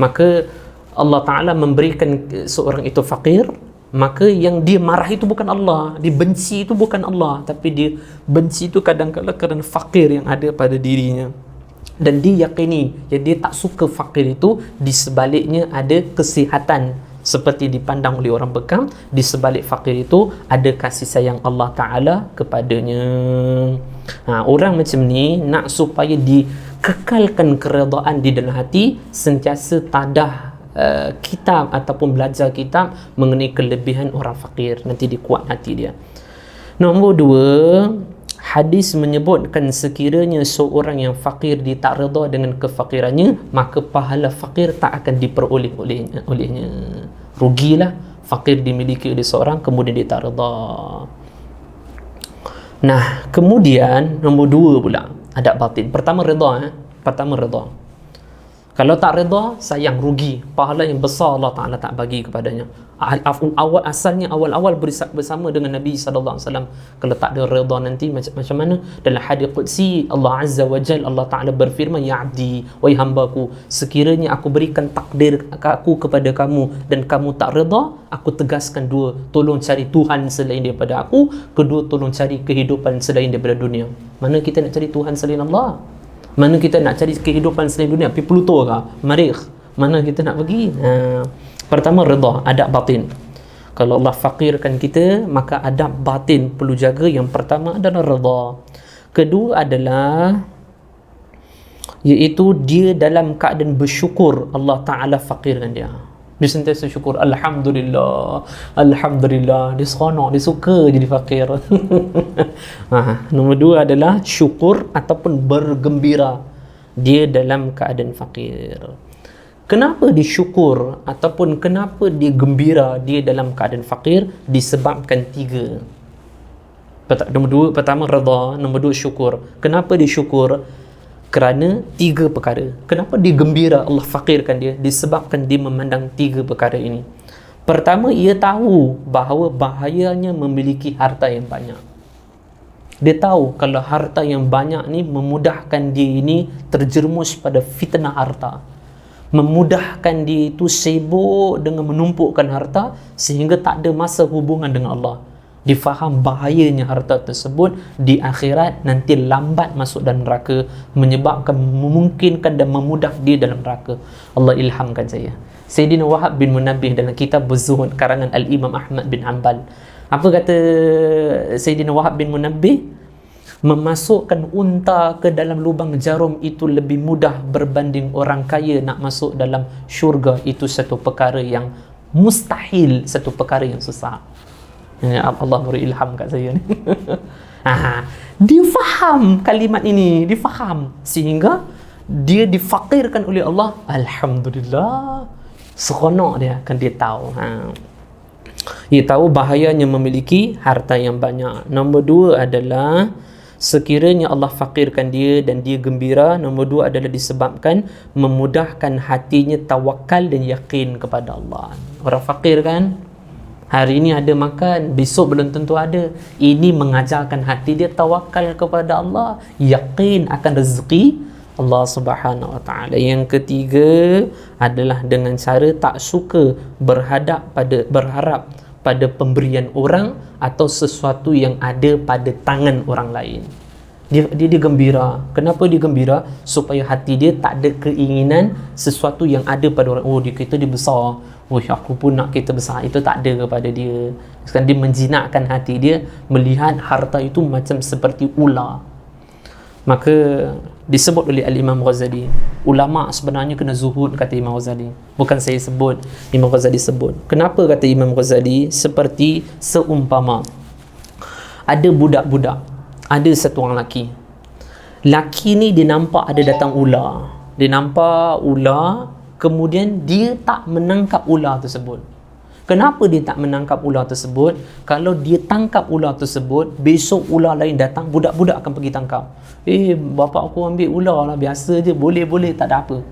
Maka Allah Ta'ala memberikan seorang itu fakir, maka yang dia marah itu bukan Allah, dia benci itu bukan Allah, tapi dia benci itu kadang-kadang kerana fakir yang ada pada dirinya. Dan dia yakini yang dia tak suka fakir itu, di sebaliknya ada kesihatan seperti dipandang oleh orang bekam. Di sebalik fakir itu ada kasih sayang Allah Ta'ala kepadanya. Orang macam ni nak supaya dikekalkan keredaan di dalam hati, sentiasa tadah kitab ataupun belajar kitab mengenai kelebihan orang fakir, nanti dia kuat hati dia. Nombor 2, hadis menyebutkan sekiranya seorang yang fakir dia tak redha dengan kefakirannya, maka pahala fakir tak akan diperoleh olehnya. Rugilah fakir dimiliki oleh seorang kemudian dia tak redha. Nah, kemudian nombor 2 pula, adab batin. Pertama redha, pertama redha. Kalau tak redha, sayang, rugi, pahala yang besar Allah Ta'ala tak bagi kepadanya. Asalnya awal-awal bersama dengan Nabi SAW. Kalau tak ada redha nanti macam mana? Dalam hadis Qudsi, Allah Azza wa Jal, Allah Ta'ala berfirman, ya abdi, wahai hambaku, sekiranya aku berikan takdir aku kepada kamu dan kamu tak redha, aku tegaskan 2, tolong cari Tuhan selain daripada aku. Kedua, tolong cari kehidupan selain daripada dunia. Mana kita nak cari Tuhan selain Allah? Mana kita nak cari kehidupan selain dunia? Pergi Pluto ke? Marikh? Mana kita nak pergi? Pertama, redha, adab batin. Kalau Allah fakirkan kita, maka adab batin perlu jaga. Yang pertama adalah redha. Kedua adalah iaitu dia dalam keadaan bersyukur Allah Ta'ala fakirkan dia. Dia sentiasa syukur, Alhamdulillah, Alhamdulillah. Dia seronok, dia suka jadi fakir. Nombor 2 adalah syukur ataupun bergembira dia dalam keadaan fakir. Kenapa dia syukur ataupun kenapa dia gembira dia dalam keadaan fakir? Disebabkan 3. Nombor 2, pertama redha, nombor 2 syukur. Kenapa dia syukur? Kerana 3 perkara. Kenapa dia gembira Allah fakirkan dia? Disebabkan dia memandang 3 perkara ini. Pertama, ia tahu bahawa bahayanya memiliki harta yang banyak. Dia tahu kalau harta yang banyak ni memudahkan dia ini terjerumus pada fitnah harta, memudahkan dia itu sibuk dengan menumpukkan harta sehingga tak ada masa hubungan dengan Allah. Dia faham bahayanya harta tersebut di akhirat, nanti lambat masuk dalam neraka, menyebabkan, memungkinkan dan memudah dia dalam neraka. Allah ilhamkan saya. Sayyidina Wahab bin Munabbih dalam kitab Az-Zuhud karangan Al-Imam Ahmad bin Hanbal, apa kata Sayyidina Wahab bin Munabbih? Memasukkan unta ke dalam lubang jarum itu lebih mudah berbanding orang kaya nak masuk dalam syurga. Itu satu perkara yang mustahil, satu perkara yang susah. Allah beri ilham kat saya ni. Dia faham kalimat ini, dia faham sehingga dia difakirkan oleh Allah. Alhamdulillah, seronok dia kan, dia tahu. Dia tahu bahayanya memiliki harta yang banyak. Nombor dua adalah sekiranya Allah fakirkan dia dan dia gembira. Nombor dua adalah disebabkan memudahkan hatinya tawakal dan yakin kepada Allah. Orang fakir kan, hari ini ada makan, besok belum tentu ada. Ini mengajarkan hati dia tawakal kepada Allah, yakin akan rezeki Allah Subhanahu Wa Taala. Yang ketiga adalah dengan cara tak suka berharap pada pemberian orang atau sesuatu yang ada pada tangan orang lain. Dia gembira. Kenapa dia gembira? Supaya hati dia tak ada keinginan sesuatu yang ada pada orang. Oh, dia kereta dia besar, aku pun nak kereta besar. Itu tak ada kepada dia. Sekarang dia menjinakkan hati dia melihat harta itu macam seperti ular. Maka disebut oleh Al-Imam Ghazali, ulama sebenarnya kena zuhud, kata Imam Ghazali. Bukan saya sebut, Imam Ghazali sebut. Kenapa kata Imam Ghazali? Seperti seumpama ada budak-budak, ada satu orang laki ni dia nampak ada datang ular. Dia nampak ular, kemudian dia tak menangkap ular tersebut. Kenapa dia tak menangkap ular tersebut? Kalau dia tangkap ular tersebut, besok ular lain datang, budak-budak akan pergi tangkap. Bapak aku ambil ular lah, biasa je, boleh, tak ada apa.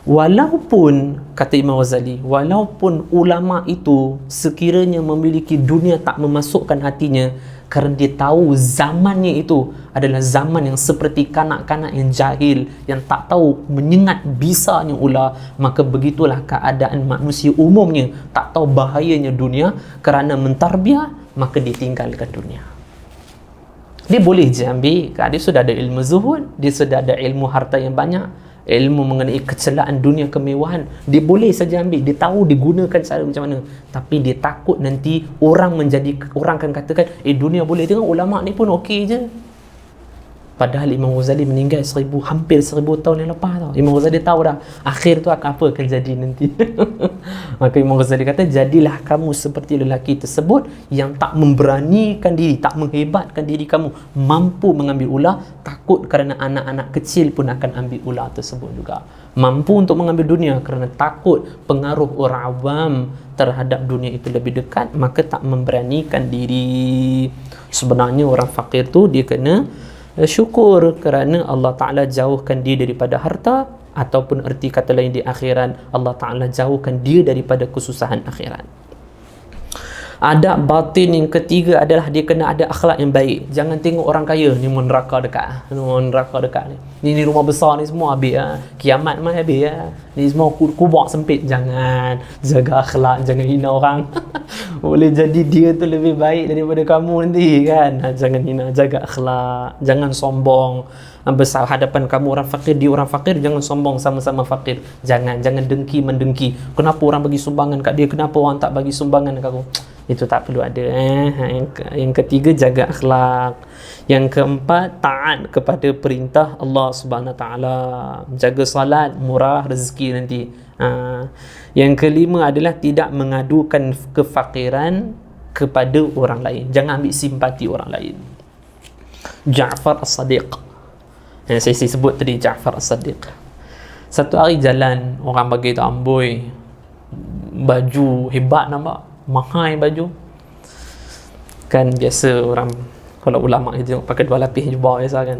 Walaupun, kata Imam Ghazali, walaupun ulama itu sekiranya memiliki dunia tak memasukkan hatinya, kerana dia tahu zamannya itu adalah zaman yang seperti kanak-kanak yang jahil, yang tak tahu menyengat bisanya ular. Maka begitulah keadaan manusia umumnya, tak tahu bahayanya dunia, kerana mentarbiah maka ditinggalkan dunia. Dia boleh je ambil, dia sudah ada ilmu zuhud, dia sudah ada ilmu harta yang banyak, ilmu mengenai kecelaan dunia, kemewahan, dia boleh saja ambil. Dia tahu digunakan cara macam mana, tapi dia takut nanti orang akan katakan dunia boleh. Tengok ulama ni pun okey je. Padahal Imam Ghazali meninggal hampir 1000 tahun yang lepas tau. Imam Ghazali tahu dah akhir tu apa akan jadi nanti. Maka Imam Ghazali kata, jadilah kamu seperti lelaki tersebut yang tak memberanikan diri, tak menghebatkan diri kamu mampu mengambil ular, takut kerana anak-anak kecil pun akan ambil ular tersebut juga. Mampu untuk mengambil dunia kerana takut pengaruh orang awam terhadap dunia itu lebih dekat, maka tak memberanikan diri. Sebenarnya orang fakir tu dia kena syukur kerana Allah Ta'ala jauhkan dia daripada harta, ataupun erti kata lain di akhirat, Allah Ta'ala jauhkan dia daripada kesusahan akhirat. Adab batin yang ketiga adalah dia kena ada akhlak yang baik. Jangan tengok orang kaya ni mau neraka dekat, ni rumah besar ni semua habis kiamat mah habis ni semua kubur sempit. Jangan, jaga akhlak, jangan hina orang. Boleh jadi dia tu lebih baik daripada kamu nanti kan. Jangan hina, jaga akhlak, jangan sombong. Besar hadapan kamu orang fakir, dia orang fakir, jangan sombong, sama-sama fakir. Jangan dengki mendengki. Kenapa orang bagi sumbangan kat dia, kenapa orang tak bagi sumbangan kat aku? Itu tak perlu ada. Yang ketiga, jaga akhlak. Yang keempat, taat kepada perintah Allah Subhanahu Taala. Jaga salat, murah rezeki nanti. Yang kelima adalah tidak mengadukan kefakiran kepada orang lain. Jangan ambil simpati orang lain. Ja'far As-Sadiq, yang saya sebut tadi, Ja'far As-Sadiq, satu hari jalan, orang bagi tu amboi baju hebat, nampak mahal baju kan. Biasa orang kalau ulama kita tengok pakai 2 lapis jubah biasa kan.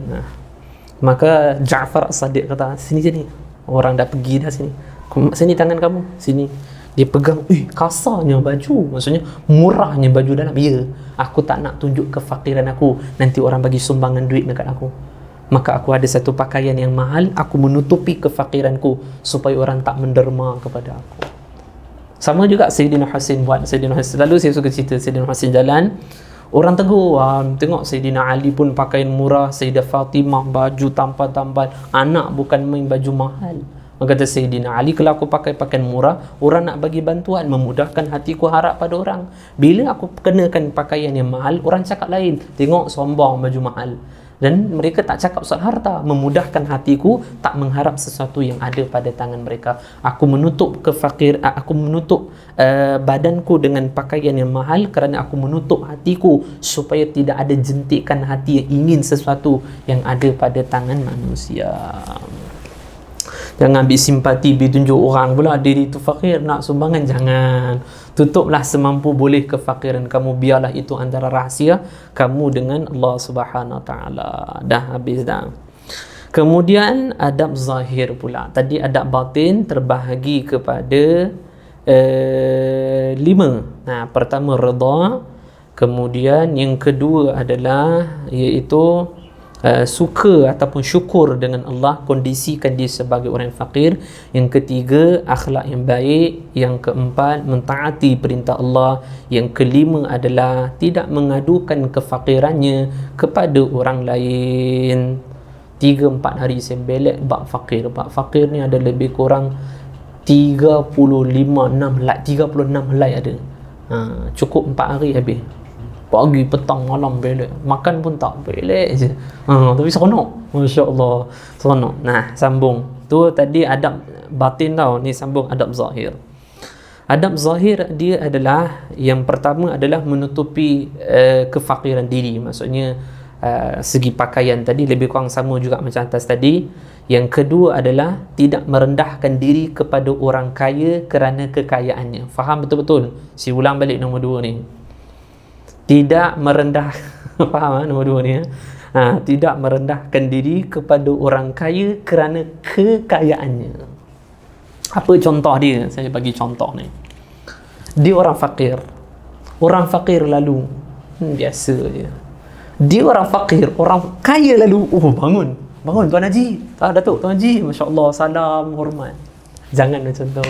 Maka Ja'far As-Sadiq kata, sini orang dah pergi dah, sini tangan kamu, sini. Dia pegang, kasarnya baju, maksudnya murahnya baju dalam. Ya, aku tak nak tunjuk kefakiran aku, nanti orang bagi sumbangan duit dekat aku. Maka aku ada satu pakaian yang mahal, aku menutupi kefakiranku supaya orang tak menderma kepada aku. Sama juga Sayyidina Husain buat. Sayyidina Husain, selalu saya suka cerita Sayyidina Husain jalan, orang tegur, tengok Sayyidina Ali pun pakaian murah, Sayyidah Fatimah baju tampal-tampal, anak bukan main baju mahal. Maka kata Sayyidina Ali, kalau aku pakai pakaian murah, orang nak bagi bantuan, memudahkan hatiku harap pada orang. Bila aku kenakan pakaian yang mahal, orang cakap lain, tengok sombong baju mahal. Dan mereka tak cakap soal harta, memudahkan hatiku, tak mengharap sesuatu yang ada pada tangan mereka. Aku menutup aku menutup badanku dengan pakaian yang mahal kerana aku menutup hatiku supaya tidak ada jentikan hati yang ingin sesuatu yang ada pada tangan manusia. Jangan ambil simpati, tunjuk orang pula diri tu fakir, nak sumbangan, jangan. Tutuplah semampu boleh kefakiran kamu, biarlah itu antara rahsia kamu dengan Allah Subhanahu Wa Taala. Dah habis dah. Kemudian adab zahir pula. Tadi adab batin terbahagi kepada 5. Pertama redha, kemudian yang kedua adalah iaitu suka ataupun syukur dengan Allah, kondisikan dia sebagai orang yang fakir. Yang ketiga, akhlak yang baik. Yang keempat, mentaati perintah Allah. Yang kelima adalah tidak mengadukan kefakirannya kepada orang lain. 3-4 hari saya belek bab fakir. Bab fakir ni ada lebih kurang 36 helai ada. Cukup 4 hari habis. Pagi, petang, malam belek. Makan pun tak, belek je. Tapi seronok. Masya Allah, seronok. Nah, sambung. Tu tadi adab batin tau. Ni sambung adab zahir. Adab zahir dia adalah, yang pertama adalah menutupi kefakiran diri. Maksudnya segi pakaian tadi lebih kurang sama juga macam atas tadi. Yang kedua adalah tidak merendahkan diri kepada orang kaya kerana kekayaannya. Faham betul-betul? Si ulang balik nombor 2 ni. Tidak merendah faham nombor 2 ni tidak merendahkan diri kepada orang kaya kerana kekayaannya. Apa contoh dia? Saya bagi contoh ni. Dia orang fakir. Orang fakir lalu biasa je. Dia orang fakir, orang kaya lalu bangun Tuan Haji, Datuk Tuan Haji, Masya Allah, salam, hormat. Jangan macam tu.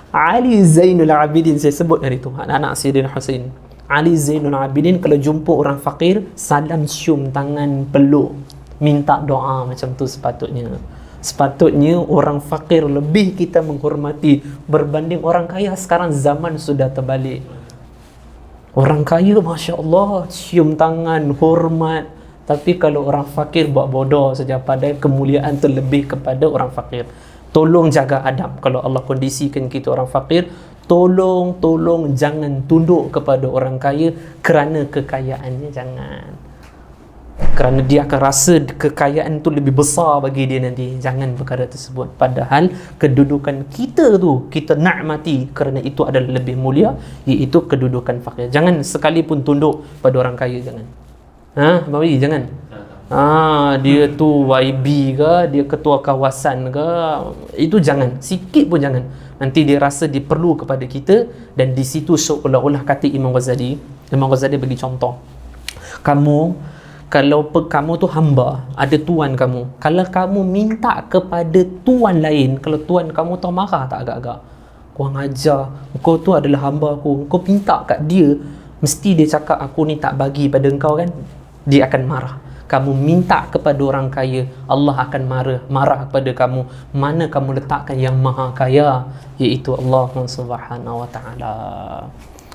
Ali Zainul Abidin, saya sebut dari tu, anak Sayyidina Husain. Ali Zainul Abidin kalau jumpa orang fakir, salam, cium tangan, peluk, minta doa, macam tu sepatutnya. Sepatutnya orang fakir lebih kita menghormati berbanding orang kaya. Sekarang zaman sudah terbalik. Orang kaya, Masya Allah, cium tangan, hormat. Tapi kalau orang fakir buat bodoh saja, padahal kemuliaan tu lebih kepada orang fakir. Tolong jaga adab. Kalau Allah kondisikan kita orang fakir, tolong jangan tunduk kepada orang kaya kerana kekayaannya, jangan. Kerana dia akan rasa kekayaan tu lebih besar bagi dia nanti. Jangan perkara tersebut. Padahal kedudukan kita tu, kita nakmati kerana itu adalah lebih mulia, iaitu kedudukan fakir. Jangan sekalipun tunduk pada orang kaya, jangan. Abang Bagi, jangan. Dia tu YB ke, dia ketua kawasan ke, itu jangan, sikit pun jangan. Nanti dia rasa dia perlu kepada kita, dan di situ seolah-olah kata Imam Ghazali bagi contoh. Kalau kamu tu hamba, ada tuan kamu. Kalau kamu minta kepada tuan lain, kalau tuan kamu tahu marah tak agak-agak? Kau ajar, kau tu adalah hamba aku, kau minta kat dia, mesti dia cakap aku ni tak bagi pada engkau kan? Dia akan marah. Kamu minta kepada orang kaya, Allah akan marah kepada kamu. Mana kamu letakkan yang maha kaya, iaitu Allah Subhanahu Wa Taala.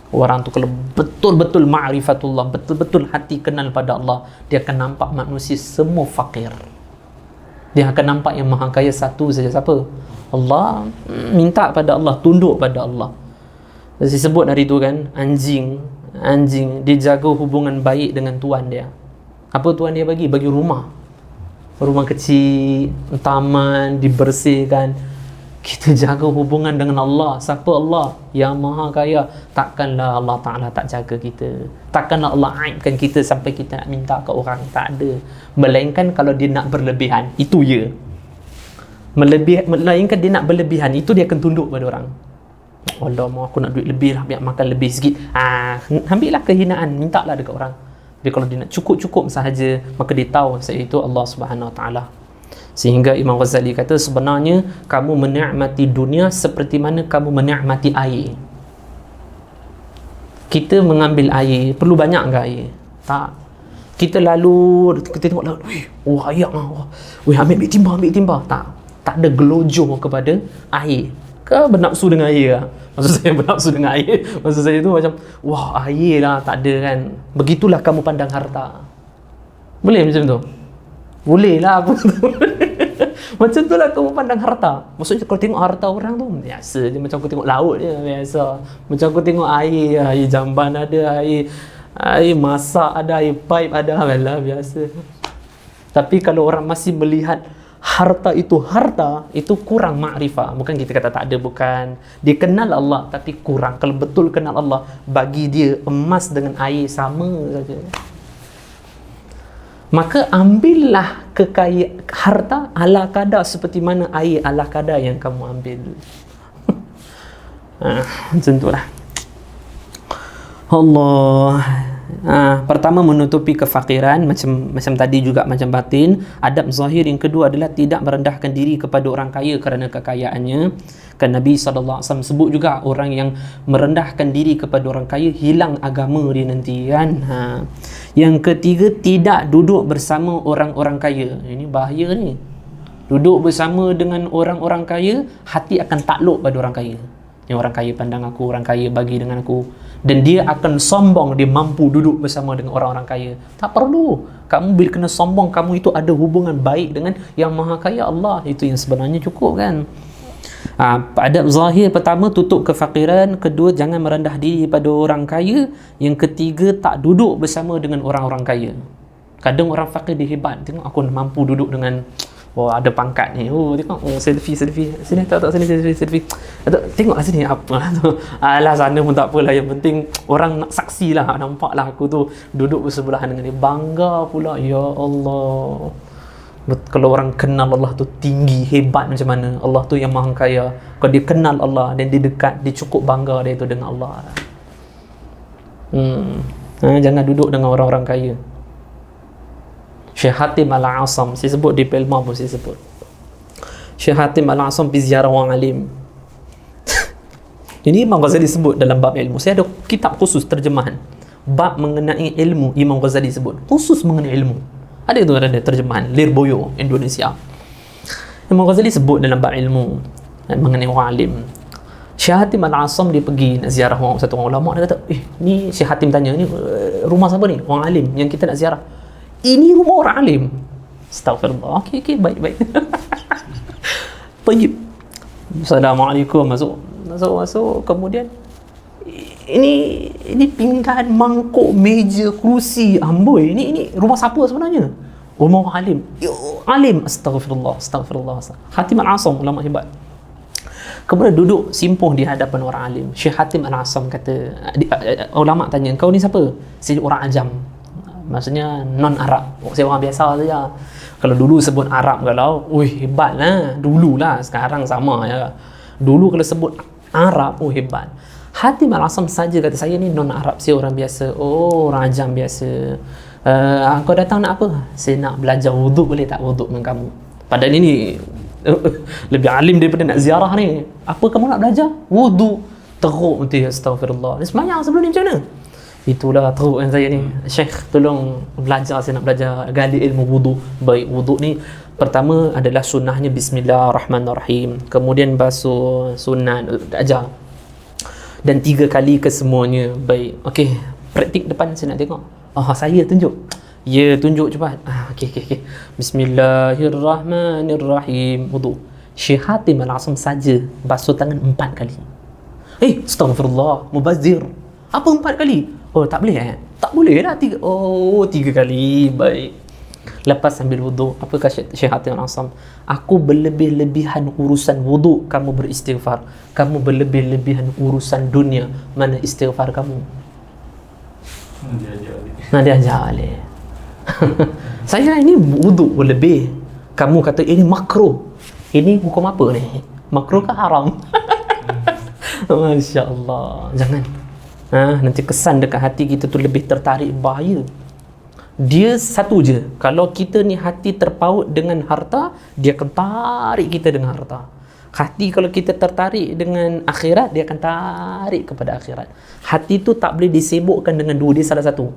Orang tu kalau betul-betul ma'rifatullah, betul-betul hati kenal pada Allah, dia akan nampak manusia semua fakir. Dia akan nampak yang maha kaya satu saja, siapa? Allah. Minta pada Allah, tunduk pada Allah. Saya sebut hari tu kan, anjing dia jaga hubungan baik dengan tuan dia. Apa tuan dia bagi? Bagi rumah kecil, taman, dibersihkan. Kita jaga hubungan dengan Allah. Siapa Allah? Yang maha kaya. Takkanlah Allah Ta'ala tak jaga kita. Takkanlah Allah aibkan kita sampai kita nak minta ke orang. Tak ada. Melainkan kalau dia nak berlebihan, itu ya. Melainkan dia nak berlebihan, itu dia akan tunduk pada orang. Allah, mau aku nak duit lebih lah, biar makan lebih sikit. Ambillah kehinaan, minta lah dekat orang. Tapi kalau dia nak cukup-cukup sahaja, maka dia tahu saya itu Allah Subhanahu Wa Taala. Sehingga Imam Ghazali kata, sebenarnya kamu menikmati dunia seperti mana kamu menikmati air. Kita mengambil air, perlu banyak ke air? Tak. Kita lalu, kita tengok laut, air lah, ambil timba. Tak ada gelojoh kepada air. Kau bernafsu dengan air lah? Maksud saya bernafsu dengan air, maksud saya tu macam, air lah, tak ada kan. Begitulah kamu pandang harta. Boleh macam tu? Boleh lah, apa tu? Macam tu lah kamu pandang harta. Maksudnya kalau tengok harta orang tu biasa je, macam aku tengok laut je, biasa. Macam aku tengok air jamban ada, air masak ada, air pipe ada, biasa. Tapi kalau orang masih melihat harta, itu kurang makrifah. Bukan kita kata tak ada, bukan. Dia kenal Allah tapi kurang. Kalau betul kenal Allah, bagi dia emas dengan air sama saja. Maka ambillah harta ala kadar seperti mana air ala kadar yang kamu ambil. Macam tu lah. Allah. Pertama, menutupi kefakiran, macam tadi juga, macam batin. Adab zahir yang kedua adalah tidak merendahkan diri kepada orang kaya kerana kekayaannya. Kan Nabi SAW sebut juga, orang yang merendahkan diri kepada orang kaya hilang agama dia nanti kan. Yang ketiga, tidak duduk bersama orang-orang kaya. Ini bahaya ni. Duduk bersama dengan orang-orang kaya, hati akan takluk pada orang kaya. Yang orang kaya pandang aku, orang kaya bagi dengan aku, dan dia akan sombong dia mampu duduk bersama dengan orang-orang kaya. Tak perlu. Kamu bila kena sombong, kamu itu ada hubungan baik dengan yang maha kaya Allah. Itu yang sebenarnya cukup kan. Adab zahir pertama, tutup kefakiran. Kedua, jangan merendah diri pada orang kaya. Yang ketiga, tak duduk bersama dengan orang-orang kaya. Kadang orang fakir dia hebat, tengok aku mampu duduk dengan ada pangkat ni. Tengok selfie. Sini tak sini selfie. Tengoklah sini apa tu. Alah, sana pun tak apalah. Yang penting orang nak saksilah, nampaklah aku tu duduk bersebelahan dengan dia. Bangga pula. Ya Allah. Kalau orang kenal Allah tu tinggi, hebat macam mana. Allah tu yang maha kaya. Kalau dia kenal Allah dan dia dekat, dia cukup bangga dia tu dengan Allah. Jangan duduk dengan orang-orang kaya. Syekh Hatim Al-Asam, saya sebut di Pelma pun saya sebut. Syekh Hatim Al-Asam pergi ziarah orang alim. Ini Imam Ghazali sebut dalam bab ilmu. Saya ada kitab khusus terjemahan bab mengenai ilmu. Imam Ghazali sebut khusus mengenai ilmu. Ada terjemahan Lirboyo Indonesia. Imam Ghazali sebut dalam bab ilmu mengenai orang alim. Syekh Hatim Al-Asam dia pergi nak ziarah satu orang ulama. Dia kata, ni Syekh Hatim tanya, ni rumah siapa ni? Orang alim yang kita nak ziarah. Ini rumah orang alim. Astaghfirullah. Okey, baik. Tayyib. Assalamualaikum. Masuk. Kemudian ini pinggan, mangkuk, meja, kerusi, amboi. Ini rumah siapa sebenarnya? Rumah orang alim. Alim. Astaghfirullah. Hatim Al-Asam, ulama hebat. Kemudian duduk simpuh di hadapan orang alim. Syekh Hatim Al-Asam kata, ulama tanya, kau ni siapa? Saya orang Ajam. Maksudnya non-Arab. Saya orang biasa saja. Kalau dulu sebut Arab kalau, hebat lah. Dulu lah, sekarang sama ya. Dulu kalau sebut Arab, hebat. Hatim Al-Asam saja kata, saya ni non-Arab, saya orang biasa. Orang Ajam biasa. Kau datang nak apa? Saya nak belajar wuduk, boleh tak wuduk dengan kamu? Padahal ini lebih alim daripada nak ziarah ni. Apa kamu nak belajar? Wuduk. Teruk nanti, astagfirullah. Semayang sebelum ni macam mana? Itulah teruk kan saya ni. Syekh, tolong belajar, saya nak belajar gali ilmu wuduk. Baik, wuduk ni pertama adalah sunnahnya Bismillahirrahmanirrahim. Kemudian basuh sunat, ajar. Dan 3 kali kesemuanya. Baik, okey. Praktik depan saya nak tengok. Saya tunjuk. Ya, tunjuk cepat. Okey. Bismillahirrahmanirrahim. Wuduk. Syekh Hatim Al-Asam saja basuh tangan 4 kali. Astagfirullah, mubazzir. Apa 4 kali? Tak boleh Tak boleh lah 3. 3 kali. Baik. Lepas sambil wuduk, apa kata Syekh Hatim Al-Asam? Aku berlebih-lebihan urusan wuduk, kamu beristighfar. Kamu berlebih-lebihan urusan dunia, mana istighfar kamu? Dia ajar balik. Saya ini wuduk berlebih, kamu kata ini makruh. Ini hukum apa ni? Makruh ke haram? Masya Allah. Jangan. Nanti kesan dekat hati kita tu lebih tertarik, bahaya. Dia satu je. Kalau kita ni hati terpaut dengan harta, dia akan tarik kita dengan harta. Hati kalau kita tertarik dengan akhirat, dia akan tarik kepada akhirat. Hati tu tak boleh disibukkan dengan dua, dia salah satu.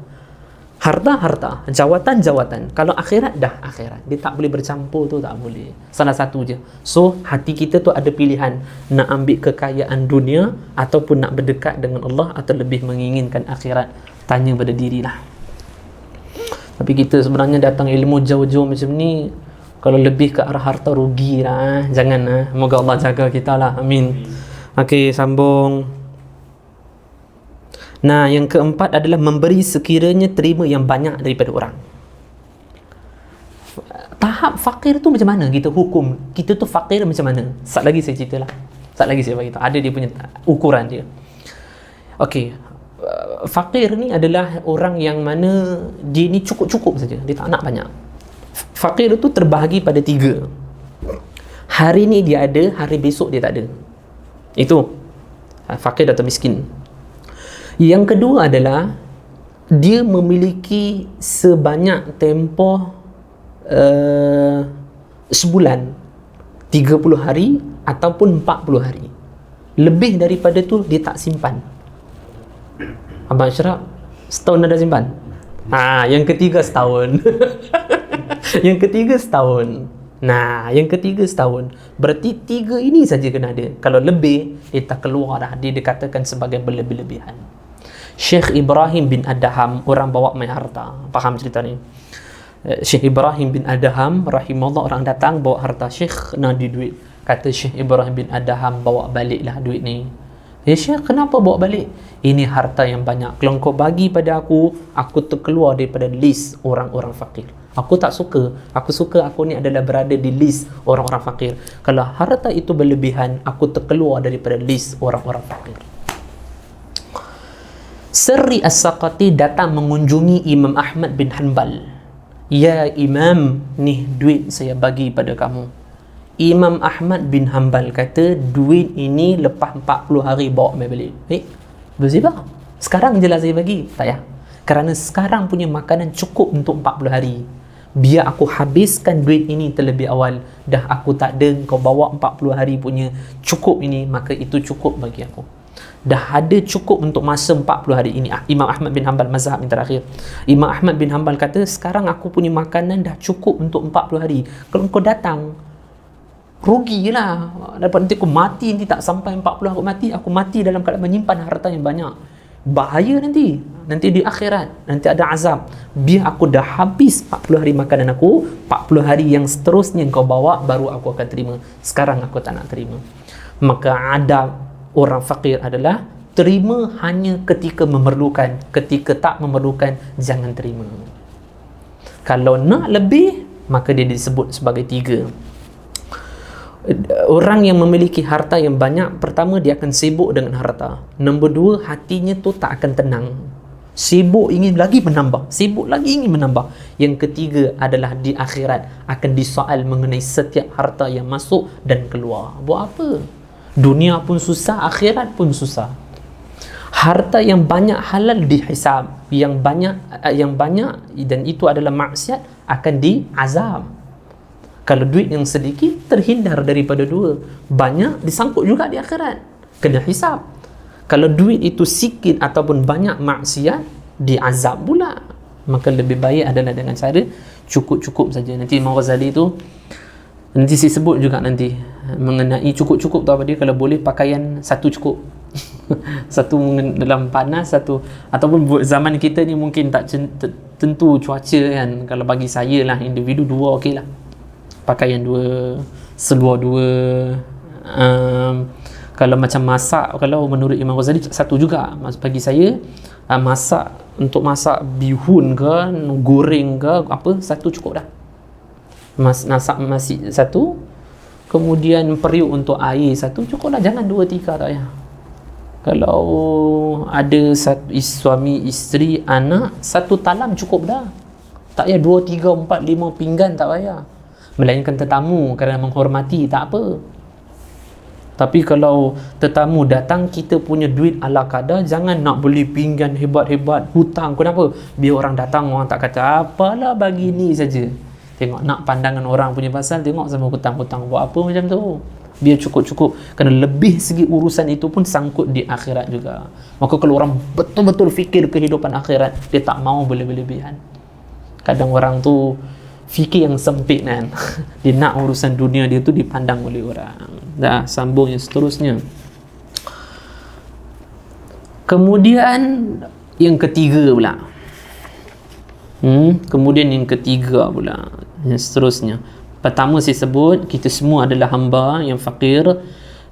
Harta, jawatan. Kalau akhirat, dah akhirat. Dia tak boleh bercampur tu, tak boleh. Salah satu je. So, hati kita tu ada pilihan. Nak ambil kekayaan dunia ataupun nak berdekat dengan Allah atau lebih menginginkan akhirat. Tanya pada dirilah. Tapi kita sebenarnya datang ilmu jauh-jauh macam ni, kalau lebih ke arah harta, rugilah. Jangan. Moga Allah jaga kita lah. Amin. Okey, sambung. Nah, yang keempat adalah memberi sekiranya terima yang banyak daripada orang. Tahap fakir tu macam mana kita hukum? Kita tu fakir macam mana? Sat lagi saya ceritalah. Sat lagi saya bagi tahu. Ada dia punya ukuran dia. Okey. Fakir ni adalah orang yang mana dia ni cukup-cukup saja. Dia tak nak banyak. Fakir tu terbahagi pada 3. Hari ni dia ada, hari besok dia tak ada. Itu fakir atau miskin. Yang kedua adalah dia memiliki sebanyak tempoh sebulan, 30 hari ataupun 40 hari. Lebih daripada tu dia tak simpan. Abang Ashraf, setahun ada simpan? Yang ketiga setahun. Yang ketiga setahun. Yang ketiga setahun. Berarti 3 ini saja kena ada. Kalau lebih, dia tak keluar dah. Dia dikatakan sebagai berlebih-lebihan. Syekh Ibrahim bin Adham, orang bawa main harta. Faham cerita ni? Syekh Ibrahim bin Adham rahimahullah, orang datang bawa harta. Syekh nak di duit. Kata Syekh Ibrahim bin Adham, bawa baliklah duit ni. Syekh, kenapa bawa balik? Ini harta yang banyak. Kalau kau bagi pada aku terkeluar daripada list orang-orang fakir. Aku tak suka. Aku suka aku ni adalah berada di list orang-orang fakir. Kalau harta itu berlebihan, aku terkeluar daripada list orang-orang fakir. Sirri As-Saqati datang mengunjungi Imam Ahmad bin Hanbal. Ya Imam, ni duit saya bagi pada kamu. Imam Ahmad bin Hanbal kata, duit ini lepas 40 hari bawa mai balik. Berzibah. Sekarang je lah saya bagi. Tak ya. Kerana sekarang punya makanan cukup untuk 40 hari. Biar aku habiskan duit ini terlebih awal. Dah aku tak ada, kau bawa 40 hari punya cukup ini, maka itu cukup bagi aku. Dah ada cukup untuk masa 40 hari ini. Imam Ahmad bin Hanbal, mazhab yang terakhir. Imam Ahmad bin Hanbal kata, sekarang aku punya makanan dah cukup untuk 40 hari. Kalau kau datang, rugilah. Dapat nanti aku mati, nanti tak sampai 40 aku mati. Aku mati dalam keadaan menyimpan harta yang banyak. Bahaya nanti. Nanti di akhirat, nanti ada azab. Biar aku dah habis 40 hari makanan aku, 40 hari yang seterusnya kau bawa, baru aku akan terima. Sekarang aku tak nak terima. Maka adab orang fakir adalah terima hanya ketika memerlukan. Ketika tak memerlukan, jangan terima. Kalau nak lebih, maka dia disebut sebagai 3. Orang yang memiliki harta yang banyak, pertama dia akan sibuk dengan harta. Nombor 2, hatinya tu tak akan tenang. Sibuk ingin lagi menambah, sibuk lagi ingin menambah. Yang ketiga adalah di akhirat akan disoal mengenai setiap harta yang masuk dan keluar. Buat apa? Dunia pun susah, akhirat pun susah. Harta yang banyak halal dihisab, yang banyak dan itu adalah maksiat akan diazab. Kalau duit yang sedikit terhindar daripada 2, banyak disangkut juga di akhirat, kena hisab. Kalau duit itu sikit ataupun banyak maksiat, diazab pula. Maka lebih baik adalah dengan cara cukup-cukup saja. Nanti Imam Ghazali tu nanti saya sebut juga nanti mengenai cukup-cukup tu apa dia. Kalau boleh pakaian satu cukup. Satu dalam panas, satu ataupun buat zaman kita ni mungkin tak tentu cuaca kan. Kalau bagi saya lah, individu 2 okey lah. Pakaian 2, seluar 2. Kalau macam masak, kalau menurut Imam Ghazali satu juga. Bagi saya masak, untuk masak bihun ke, goreng ke apa, satu cukup dah. Masak nasi satu, kemudian periuk untuk air satu, cukup dah. Jangan 2, 3 tak payah. Kalau ada suami, isteri, anak, satu talam cukup dah. Tak payah 2, 3, 4, 5 pinggan, tak payah. Melainkan tetamu kerana menghormati, tak apa. Tapi kalau tetamu datang, kita punya duit ala kadar, jangan nak beli pinggan hebat-hebat, hutang. Kenapa? Biar orang datang, orang tak kata apalah, bagi ni saja. Tengok nak pandangan orang punya pasal, tengok sama hutang-hutang buat apa macam tu. Biar cukup-cukup, kerana lebih segi urusan itu pun sangkut di akhirat juga. Maka kalau orang betul-betul fikir kehidupan akhirat, dia tak mau berlebih-lebihan. Kadang orang tu fikir yang sempit kan. Dia nak urusan dunia dia tu dipandang oleh orang. Dah, sambung yang seterusnya. Kemudian yang ketiga pula. Kemudian yang ketiga pula, yang seterusnya. Pertama saya sebut, kita semua adalah hamba yang fakir.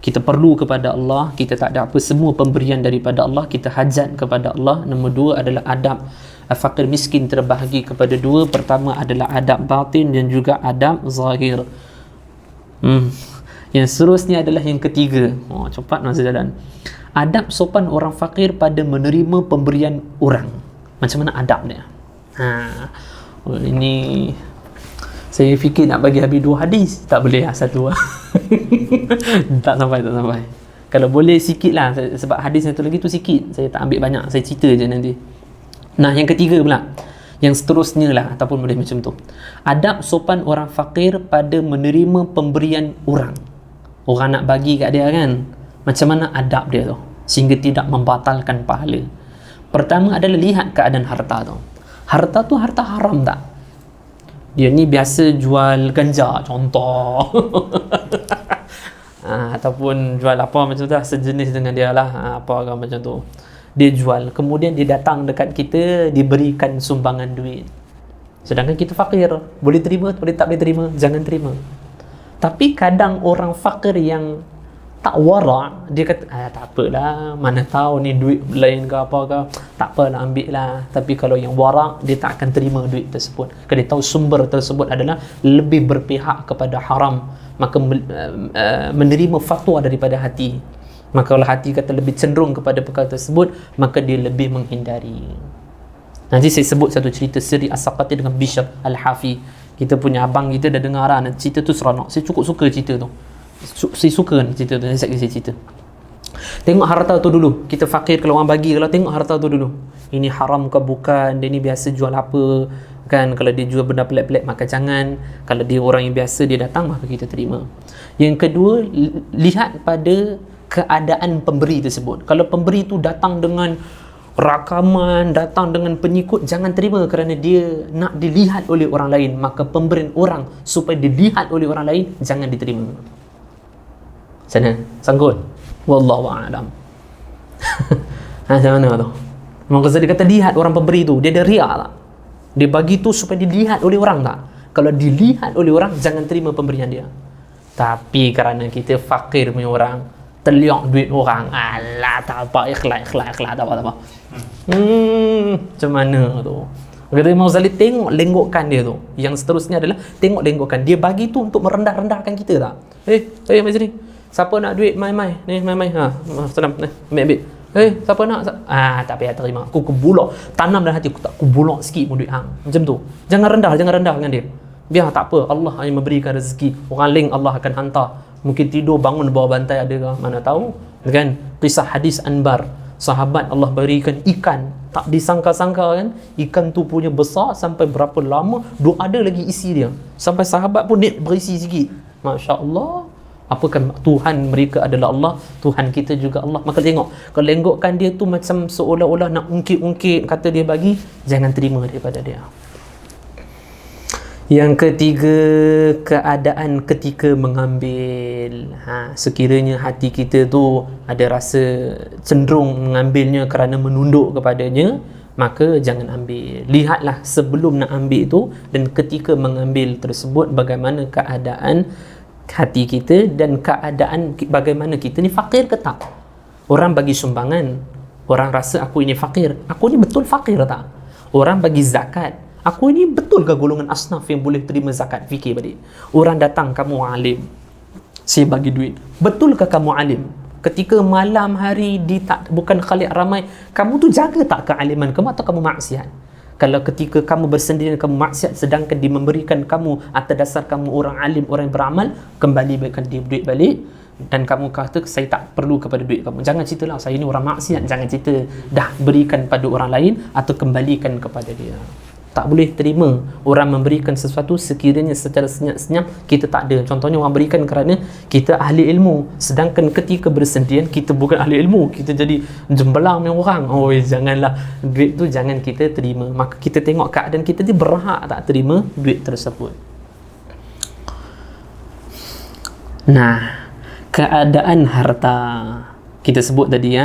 Kita perlu kepada Allah. Kita tak ada apa, semua pemberian daripada Allah. Kita hajat kepada Allah. Nombor dua adalah adab fakir miskin terbahagi kepada dua. Pertama adalah adab batin dan juga adab zahir. Yang seterusnya adalah yang ketiga. Cepat masa jalan. Adab sopan orang fakir pada menerima pemberian orang. Macam mana adab dia? Ini saya fikir nak bagi habis 2 hadis, tak boleh lah, 1 tak sampai. Kalau boleh sikit lah, sebab hadis satu lagi tu sikit, saya tak ambil banyak, saya cerita je nanti. Nah, yang ketiga pula, yang seterusnya lah, ataupun boleh macam tu. Adab sopan orang fakir pada menerima pemberian orang. Orang nak bagi kat dia kan, macam mana adab dia tu sehingga tidak membatalkan pahala. Pertama adalah lihat keadaan harta tu. Harta tu harta haram tak? Dia ni biasa jual ganja contoh. Ataupun jual apa macam tu lah, sejenis dengan dia lah, apa macam tu. Dia jual, kemudian dia datang dekat kita, diberikan sumbangan duit. Sedangkan kita fakir, boleh terima, boleh tak boleh terima, jangan terima. Tapi kadang orang fakir yang tak wara', dia kata tak apalah, mana tahu ni duit lain ke apa ke, tak apalah, ambil lah. Tapi kalau yang wara', dia tak akan terima duit tersebut, kerana dia tahu sumber tersebut adalah lebih berpihak kepada haram, maka menerima fatwa daripada hati. Maka kalau hati kata lebih cenderung kepada perkara tersebut, maka dia lebih menghindari. Nanti saya sebut satu cerita Siri As-Saqati dengan Bishr Al-Hafi. Kita punya abang kita dah dengar lah cerita tu, seronok. Saya cukup suka cerita tu. Saya suka cerita tu, saya cerita. Tengok harta tu dulu. Kita fakir, kalau orang bagi, kalau tengok harta tu dulu, ini haram ke bukan, dia ni biasa jual apa kan. Kalau dia jual benda pelik-pelik, maka jangan. Kalau dia orang yang biasa, dia datang, maka kita terima. Yang kedua, lihat pada keadaan pemberi tersebut. Kalau pemberi tu datang dengan rakaman, datang dengan pengikut, jangan terima kerana dia nak dilihat oleh orang lain. Maka pemberian orang supaya dilihat oleh orang lain, jangan diterima. Sana, sangkut. Wallahu a'lam. Macam mana tu? Imam Ghazali kata, lihat orang pemberi tu, dia ada riak tak? Dia bagi tu supaya dilihat oleh orang tak? Kalau dilihat oleh orang, jangan terima pemberian dia. Tapi kerana kita fakir punya orang, terliak duit orang, alah tak apa, ikhlas, tak apa. Macam mana tu? Kata Imam Ghazali, tengok lenggokkan dia tu. Yang seterusnya adalah tengok lenggokkan. Dia bagi tu untuk merendah-rendahkan kita tak? Mai sini. Siapa nak duit? Mai. Ni, mai. Salam. Ambil. Siapa nak? Tak payah terima. Aku bulak. Tanam dalam hati aku, tak aku bulak sikit pun duit hang. Macam tu. Jangan rendahkan dia. Biar tak apa, Allah yang memberikan rezeki. Orang lain Allah akan hantar. Mungkin tidur bangun bawah bantai ada ke? Mana tahu. Kan? Kisah hadis Anbar. Sahabat Allah berikan ikan. Tak disangka-sangka kan. Ikan tu punya besar sampai berapa lama. Ada lagi isi dia. Sampai sahabat pun berisi sikit. Masya Allah. Apakah Tuhan mereka adalah Allah, Tuhan kita juga Allah. Maka tengok, kalau lenggokkan dia tu macam seolah-olah nak ungkit-ungkit, kata dia bagi, jangan terima daripada dia. Yang ketiga, keadaan ketika mengambil. Sekiranya hati kita tu ada rasa cenderung mengambilnya kerana menunduk kepadanya, maka jangan ambil. Lihatlah sebelum nak ambil tu dan ketika mengambil tersebut, bagaimana keadaan hati kita dan keadaan bagaimana kita ni fakir ke tak. Orang bagi sumbangan, orang rasa aku ini fakir, aku ni betul fakir tak? Orang bagi zakat, aku ini betul ke golongan asnaf yang boleh terima zakat? Fikir balik. Orang datang, kamu alim, saya bagi duit, betul ke kamu alim? Ketika malam hari bukan khalik ramai, kamu tu jaga tak kealiman kamu atau kamu maksiat? Kalau ketika kamu bersendirian, kamu maksiat, sedangkan dia memberikan kamu atas dasar kamu orang alim, orang yang beramal, kembali berikan dia duit balik. Dan kamu kata, saya tak perlu kepada duit kamu. Jangan ceritalah, saya ni orang maksiat. Jangan cerita, dah berikan pada orang lain atau kembalikan kepada dia. Tak boleh terima orang memberikan sesuatu sekiranya secara senyap-senyap kita tak ada. Contohnya orang berikan kerana kita ahli ilmu, sedangkan ketika bersendirian kita bukan ahli ilmu, kita jadi jembelang dengan orang. Oh, janganlah, duit tu jangan kita terima. Maka kita tengok keadaan kita dia berhak tak terima duit tersebut. Nah, keadaan harta kita sebut tadi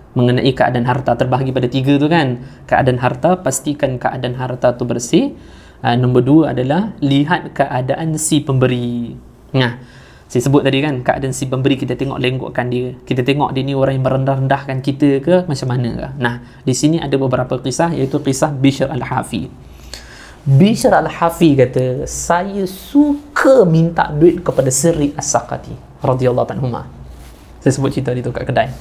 mengenai keadaan harta terbahagi pada 3 tu kan. Keadaan harta, pastikan keadaan harta tu bersih. Nombor 2 adalah lihat keadaan si pemberi. Nah, saya sebut tadi kan, keadaan si pemberi kita tengok lenggokkan dia. Kita tengok dia ni orang yang merendah-rendahkan kita ke macam mana ke. Nah, di sini ada beberapa kisah, iaitu kisah Bishr Al-Hafi. Bishr Al-Hafi kata, saya suka minta duit kepada Sirri As-Saqati radhiyallahu anhu. Saya sebut cerita dia tu kat kedai.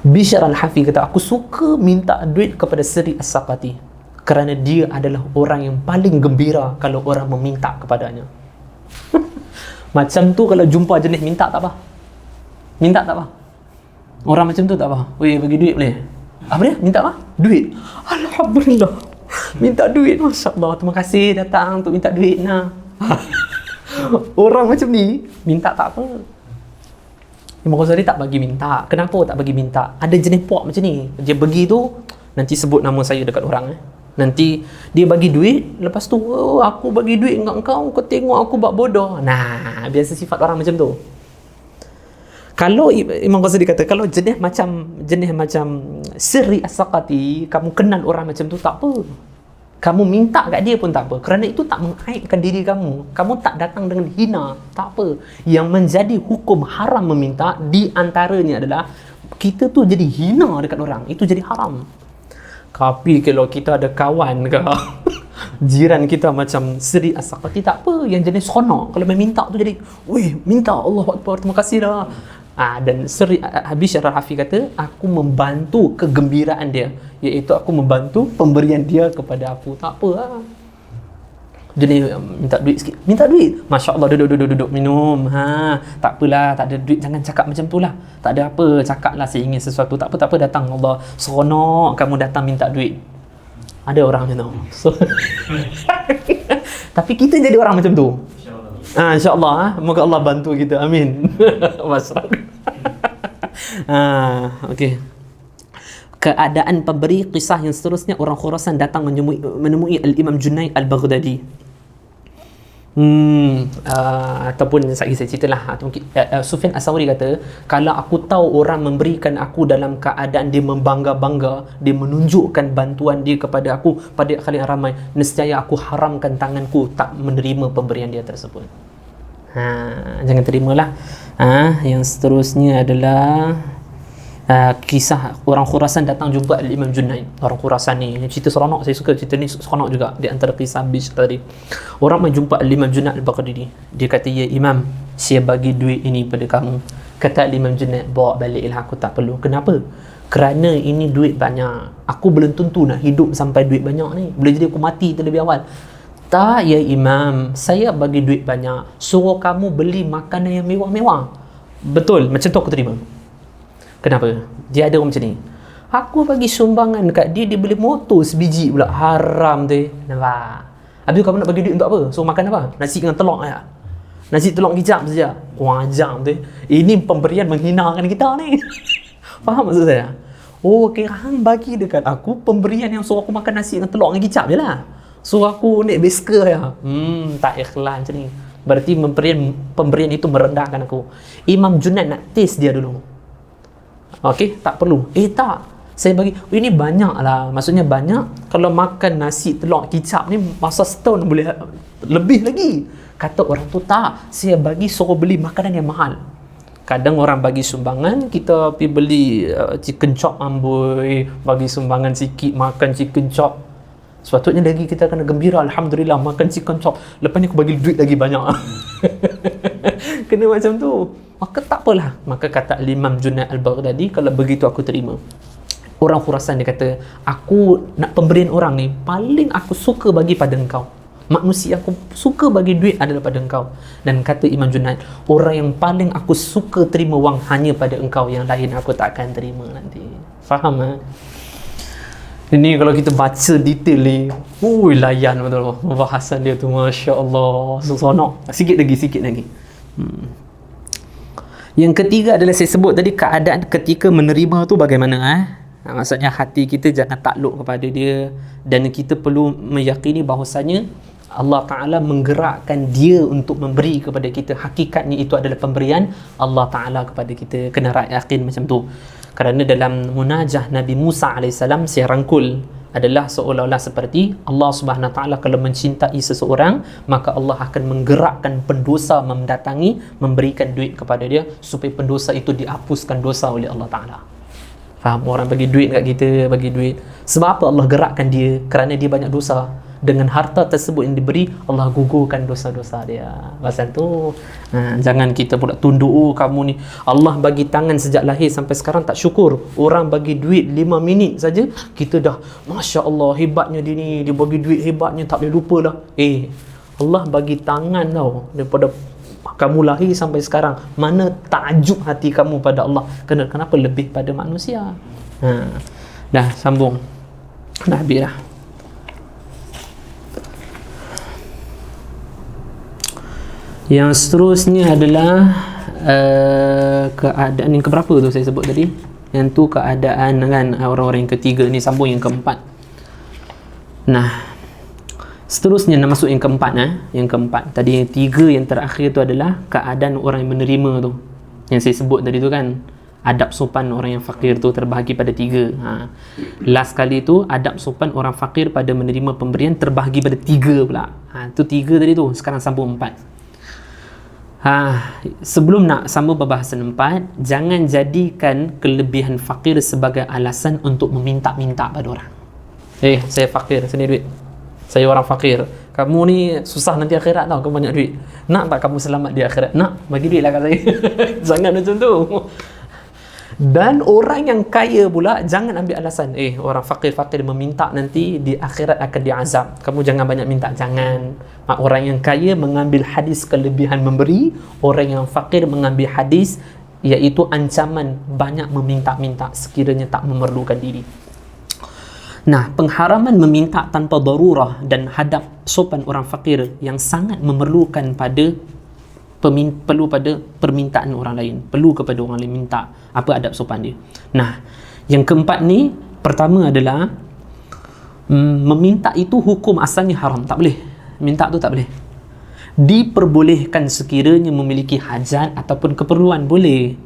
Bishr Al-Hafi kata, aku suka minta duit kepada Sirri As-Saqati kerana dia adalah orang yang paling gembira kalau orang meminta kepadanya. Macam tu kalau jumpa jenis minta tak apa. Minta tak apa. Orang macam tu tak apa. Weh, bagi duit boleh? Apa dia? Minta apa? Duit. Alhamdulillah. Minta duit. Masya Allah. Terima kasih datang untuk minta duit. Nah. Orang macam ni minta tak apa. Imam Ghazali tak bagi minta. Kenapa tak bagi minta? Ada jenis puak macam ni. Dia bagi tu, nanti sebut nama saya dekat orang. Nanti dia bagi duit, lepas tu, oh, aku bagi duit dengan kau, kau tengok aku buat bodoh. Nah, biasa sifat orang macam tu. Kalau Imam Ghazali kata, kalau jenis macam Sirri As-Saqati, kamu kenal orang macam tu, tak apa. Kamu minta kat dia pun tak apa, kerana itu tak mengaibkan diri kamu. Kamu tak datang dengan hina, tak apa. Yang menjadi hukum haram meminta di antaranya adalah kita tu jadi hina dekat orang, itu jadi haram. Tapi kalau kita ada kawan ke jiran kita macam Sirri As-Saqati, tak apa. Yang jenis sonok, kalau minta tu jadi, weh, minta, Allahu Akbar, terima kasih dah. Dan Sirri Bishr Al-Hafi kata, aku membantu kegembiraan dia, iaitu aku membantu pemberian dia kepada aku. Tak apa lah. Jadi minta duit sikit, minta duit, Masya Allah, duduk minum. Tak apalah, tak ada duit, jangan cakap macam tu lah. Tak ada apa, cakap lah saya ingin sesuatu. Tak apa, datang, Allah seronok kamu datang minta duit. Ada orang macam tu. So, tapi kita jadi orang macam tu. InsyaAllah, moga Allah bantu kita, amin. Masyarakat. Okey. Keadaan pemberi, kisah yang seterusnya, orang Khurasan datang menemui Al-Imam Junaid Al-Baghdadi. Ataupun saya ceritalah, Sufyan As-Sawri kata, kalau aku tahu orang memberikan aku dalam keadaan dia membangga-bangga, dia menunjukkan bantuan dia kepada aku pada kali yang ramai, nescaya aku haramkan tanganku tak menerima pemberian dia tersebut. Jangan terimalah. Yang seterusnya adalah kisah orang Khurasan datang jumpa Imam Junaid. Orang Khurasan ni cerita seronok, saya suka cerita ni, seronok juga di antara kisah Bishr tadi. Orang menjumpa Imam Junaid Al-Baghdadi. Dia kata, ya Imam, saya bagi duit ini pada kamu. Kata Imam Junaid, bawa baliklah, aku tak perlu. Kenapa? Kerana ini duit banyak, aku belum tentu nak hidup sampai duit banyak ni. Boleh jadi aku mati terlebih awal. Tak, ya Imam, saya bagi duit banyak, suruh kamu beli makanan yang mewah-mewah. Betul, macam tu aku terima. Kenapa? Dia ada orang macam ni. Aku bagi sumbangan kat dia, dia beli motor sebiji pula. Haram tu. Nampak? Habis kamu nak bagi duit untuk apa? So makan apa? Nasi dengan telur ya? Nasi telur kicap saja. Wajam tu. Ini pemberian menghinakan kita ni. Faham maksud saya? Oh, kira hang bagi dekat aku pemberian yang suruh aku makan nasi dengan telur dengan kicap je lah. Suruh aku naik biskar ya. Tak ikhlas macam ni. Berarti pemberian itu merendahkan aku. Imam Junaid nak taste dia dulu. Okey, tak perlu. Tak. Saya bagi, ini banyak lah. Maksudnya banyak. Kalau makan nasi telur kicap ni masa setahun boleh lebih lagi. Kata orang tu, tak. Saya bagi suruh beli makanan yang mahal. Kadang orang bagi sumbangan, kita pergi beli chicken chop amboi, bagi sumbangan sikit, makan chicken chop. Sepatutnya lagi kita kena gembira, Alhamdulillah makan chicken chop. Lepas ni aku bagi duit lagi banyak. Kena macam tu. Maka tak apalah. Maka kata Imam Junaid Al-Baghdadi, kalau begitu aku terima. Orang Khurasan dia kata, aku nak pemberian orang ni paling aku suka bagi pada engkau. Manusia aku suka bagi duit adalah pada engkau. Dan kata Imam Junaid, orang yang paling aku suka terima wang hanya pada engkau, yang lain aku tak akan terima nanti. Faham tak? Ini kalau kita baca detail ni, layan betul pembahasan dia tu, Masya Allah, seronok. Sikit lagi. Yang ketiga adalah saya sebut tadi, keadaan ketika menerima tu bagaimana. Maksudnya hati kita jangan takluk kepada dia, dan kita perlu meyakini bahawasanya Allah Ta'ala menggerakkan dia untuk memberi kepada kita. Hakikatnya itu adalah pemberian Allah Ta'ala kepada kita. Kena yakin macam tu. Kerana dalam munajah Nabi Musa AS, saya rangkul, adalah seolah-olah seperti Allah Subhanahu Wa Ta'ala kalau mencintai seseorang, maka Allah akan menggerakkan pendosa mendatangi, memberikan duit kepada dia supaya pendosa itu dihapuskan dosa oleh Allah Ta'ala. Faham? Orang bagi duit kat kita, bagi duit. Sebab apa Allah gerakkan dia? Kerana dia banyak dosa. Dengan harta tersebut yang diberi, Allah gugurkan dosa-dosa dia. Pasal tu, jangan kita pula tunduk, kamu ni Allah bagi tangan sejak lahir sampai sekarang tak syukur. Orang bagi duit 5 minit saja, kita dah Masya Allah, hebatnya dia ni, dia bagi duit hebatnya, tak boleh lupa lah. Allah bagi tangan tau, daripada kamu lahir sampai sekarang, mana takjub hati kamu pada Allah? Kenapa lebih pada manusia? Dah sambung, dah habis dah. Yang seterusnya adalah keadaan yang keberapa tu saya sebut tadi? Yang tu keadaan kan orang-orang yang ketiga ni, sambung yang keempat. Nah, seterusnya nak masuk yang keempat. Yang keempat tadi, yang tiga yang terakhir tu adalah keadaan orang yang menerima tu, yang saya sebut tadi tu kan. Adab sopan orang yang fakir tu terbahagi pada tiga. Last kali tu adab sopan orang fakir pada menerima pemberian terbahagi pada tiga pula. Tu tiga tadi tu, sekarang sambung empat. Sebelum nak sambung pembahasan empat, jangan jadikan kelebihan fakir sebagai alasan untuk meminta-minta pada orang. Saya fakir, sini duit. Saya orang fakir. Kamu ni susah nanti akhirat tau, kamu banyak duit. Nak tak kamu selamat di akhirat? Nak, bagi duit lah kat saya. Jangan macam tu. Dan orang yang kaya pula jangan ambil alasan orang fakir-fakir meminta nanti di akhirat akan diazab. Kamu jangan banyak minta, jangan. Orang yang kaya mengambil hadis kelebihan memberi, orang yang fakir mengambil hadis iaitu ancaman banyak meminta-minta sekiranya tak memerlukan diri. Nah, pengharaman meminta tanpa darurah dan hadap sopan orang fakir yang sangat memerlukan perlu pada permintaan orang lain, perlu kepada orang lain minta. Apa adab sopan dia? Nah, yang keempat ni, pertama adalah meminta itu hukum asalnya haram, tak boleh. Minta tu tak boleh. Diperbolehkan sekiranya memiliki hajat ataupun keperluan, boleh.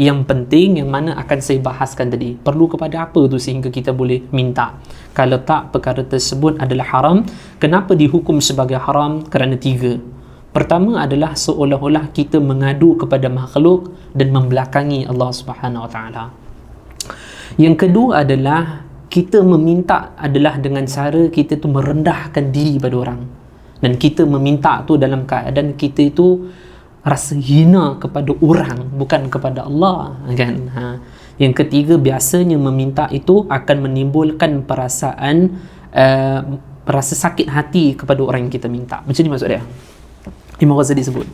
Yang penting yang mana akan saya bahaskan tadi, perlu kepada apa tu sehingga kita boleh minta. Kalau tak, perkara tersebut adalah haram. Kenapa dihukum sebagai haram? Kerana tiga. Pertama adalah seolah-olah kita mengadu kepada makhluk dan membelakangi Allah Subhanahu Wa Taala. Yang kedua adalah kita meminta adalah dengan cara kita tu merendahkan diri pada orang, dan kita meminta tu dalam keadaan kita itu rasa hina kepada orang, bukan kepada Allah, kan? Yang ketiga, biasanya meminta itu akan menimbulkan perasaan rasa sakit hati kepada orang yang kita minta. Macam ni maksud dia. Imam Ghazali sebut,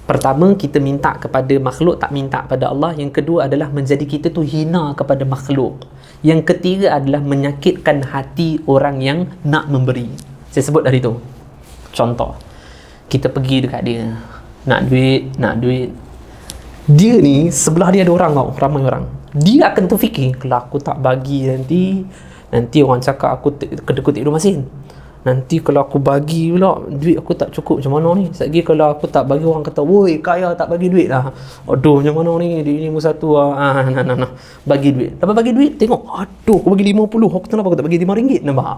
pertama kita minta kepada makhluk, tak minta pada Allah. Yang kedua adalah menjadi kita tu hina kepada makhluk. Yang ketiga adalah menyakitkan hati orang yang nak memberi. Saya sebut dari tu. Contoh, kita pergi dekat dia, nak duit. Dia ni sebelah dia ada orang tau, ramai orang. Dia akan terfikir, kalau aku tak bagi nanti orang cakap aku kedekut tidur masin. Nanti kalau aku bagi pula, duit aku tak cukup, macam mana ni? Sekali kalau aku tak bagi, orang kata, woi kaya tak bagi duit lah. Aduh, macam mana ni? Dia ni satu lah. Nah. Bagi duit. Lepas bagi duit, tengok, aduh, aku bagi 50. Aku kenapa aku tak bagi RM5? Nampak?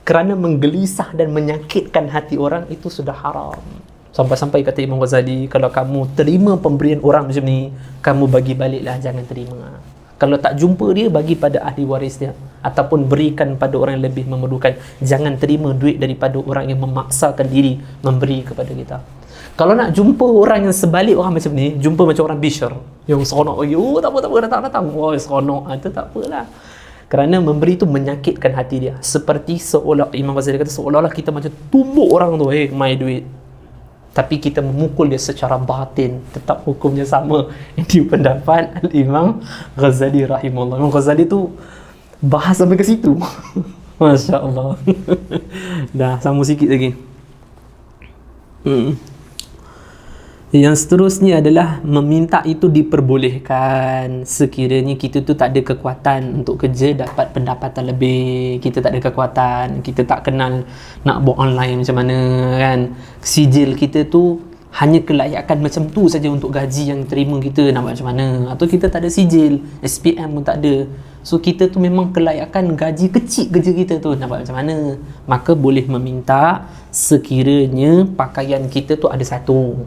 Kerana menggelisah dan menyakitkan hati orang, itu sudah haram. Sampai-sampai kata Imam Ghazali, kalau kamu terima pemberian orang macam ni, kamu bagi baliklah, jangan terima. Kalau tak jumpa dia, bagi pada ahli waris dia, ataupun berikan pada orang yang lebih memerlukan. Jangan terima duit daripada orang yang memaksakan diri memberi kepada kita. Kalau nak jumpa orang yang sebalik orang macam ni, jumpa macam orang Bishr yang seronok, tak apa, datang. Wah, seronok, itu tak apalah. Kerana memberi tu menyakitkan hati dia. Seperti seolah, Imam Ghazali kata, seolah-olah kita macam tumbuk orang tu, mai duit. Tapi kita memukul dia secara batin, tetap hukumnya sama. Ini pendapat Imam Ghazali rahimahullah. Imam Ghazali tu bahas sampai ke situ. Masya Allah. Dah, sambung sikit lagi. Yang seterusnya adalah meminta itu diperbolehkan sekiranya kita tu tak ada kekuatan untuk kerja dapat pendapatan lebih. Kita tak ada kekuatan, kita tak kenal nak buat online macam mana kan. Sijil kita tu hanya kelayakan macam tu saja untuk gaji yang terima kita, nak buat macam mana. Atau kita tak ada sijil, SPM pun tak ada. So kita tu memang kelayakan gaji kecil kerja kita tu, nak buat macam mana. Maka boleh meminta sekiranya pakaian kita tu ada satu.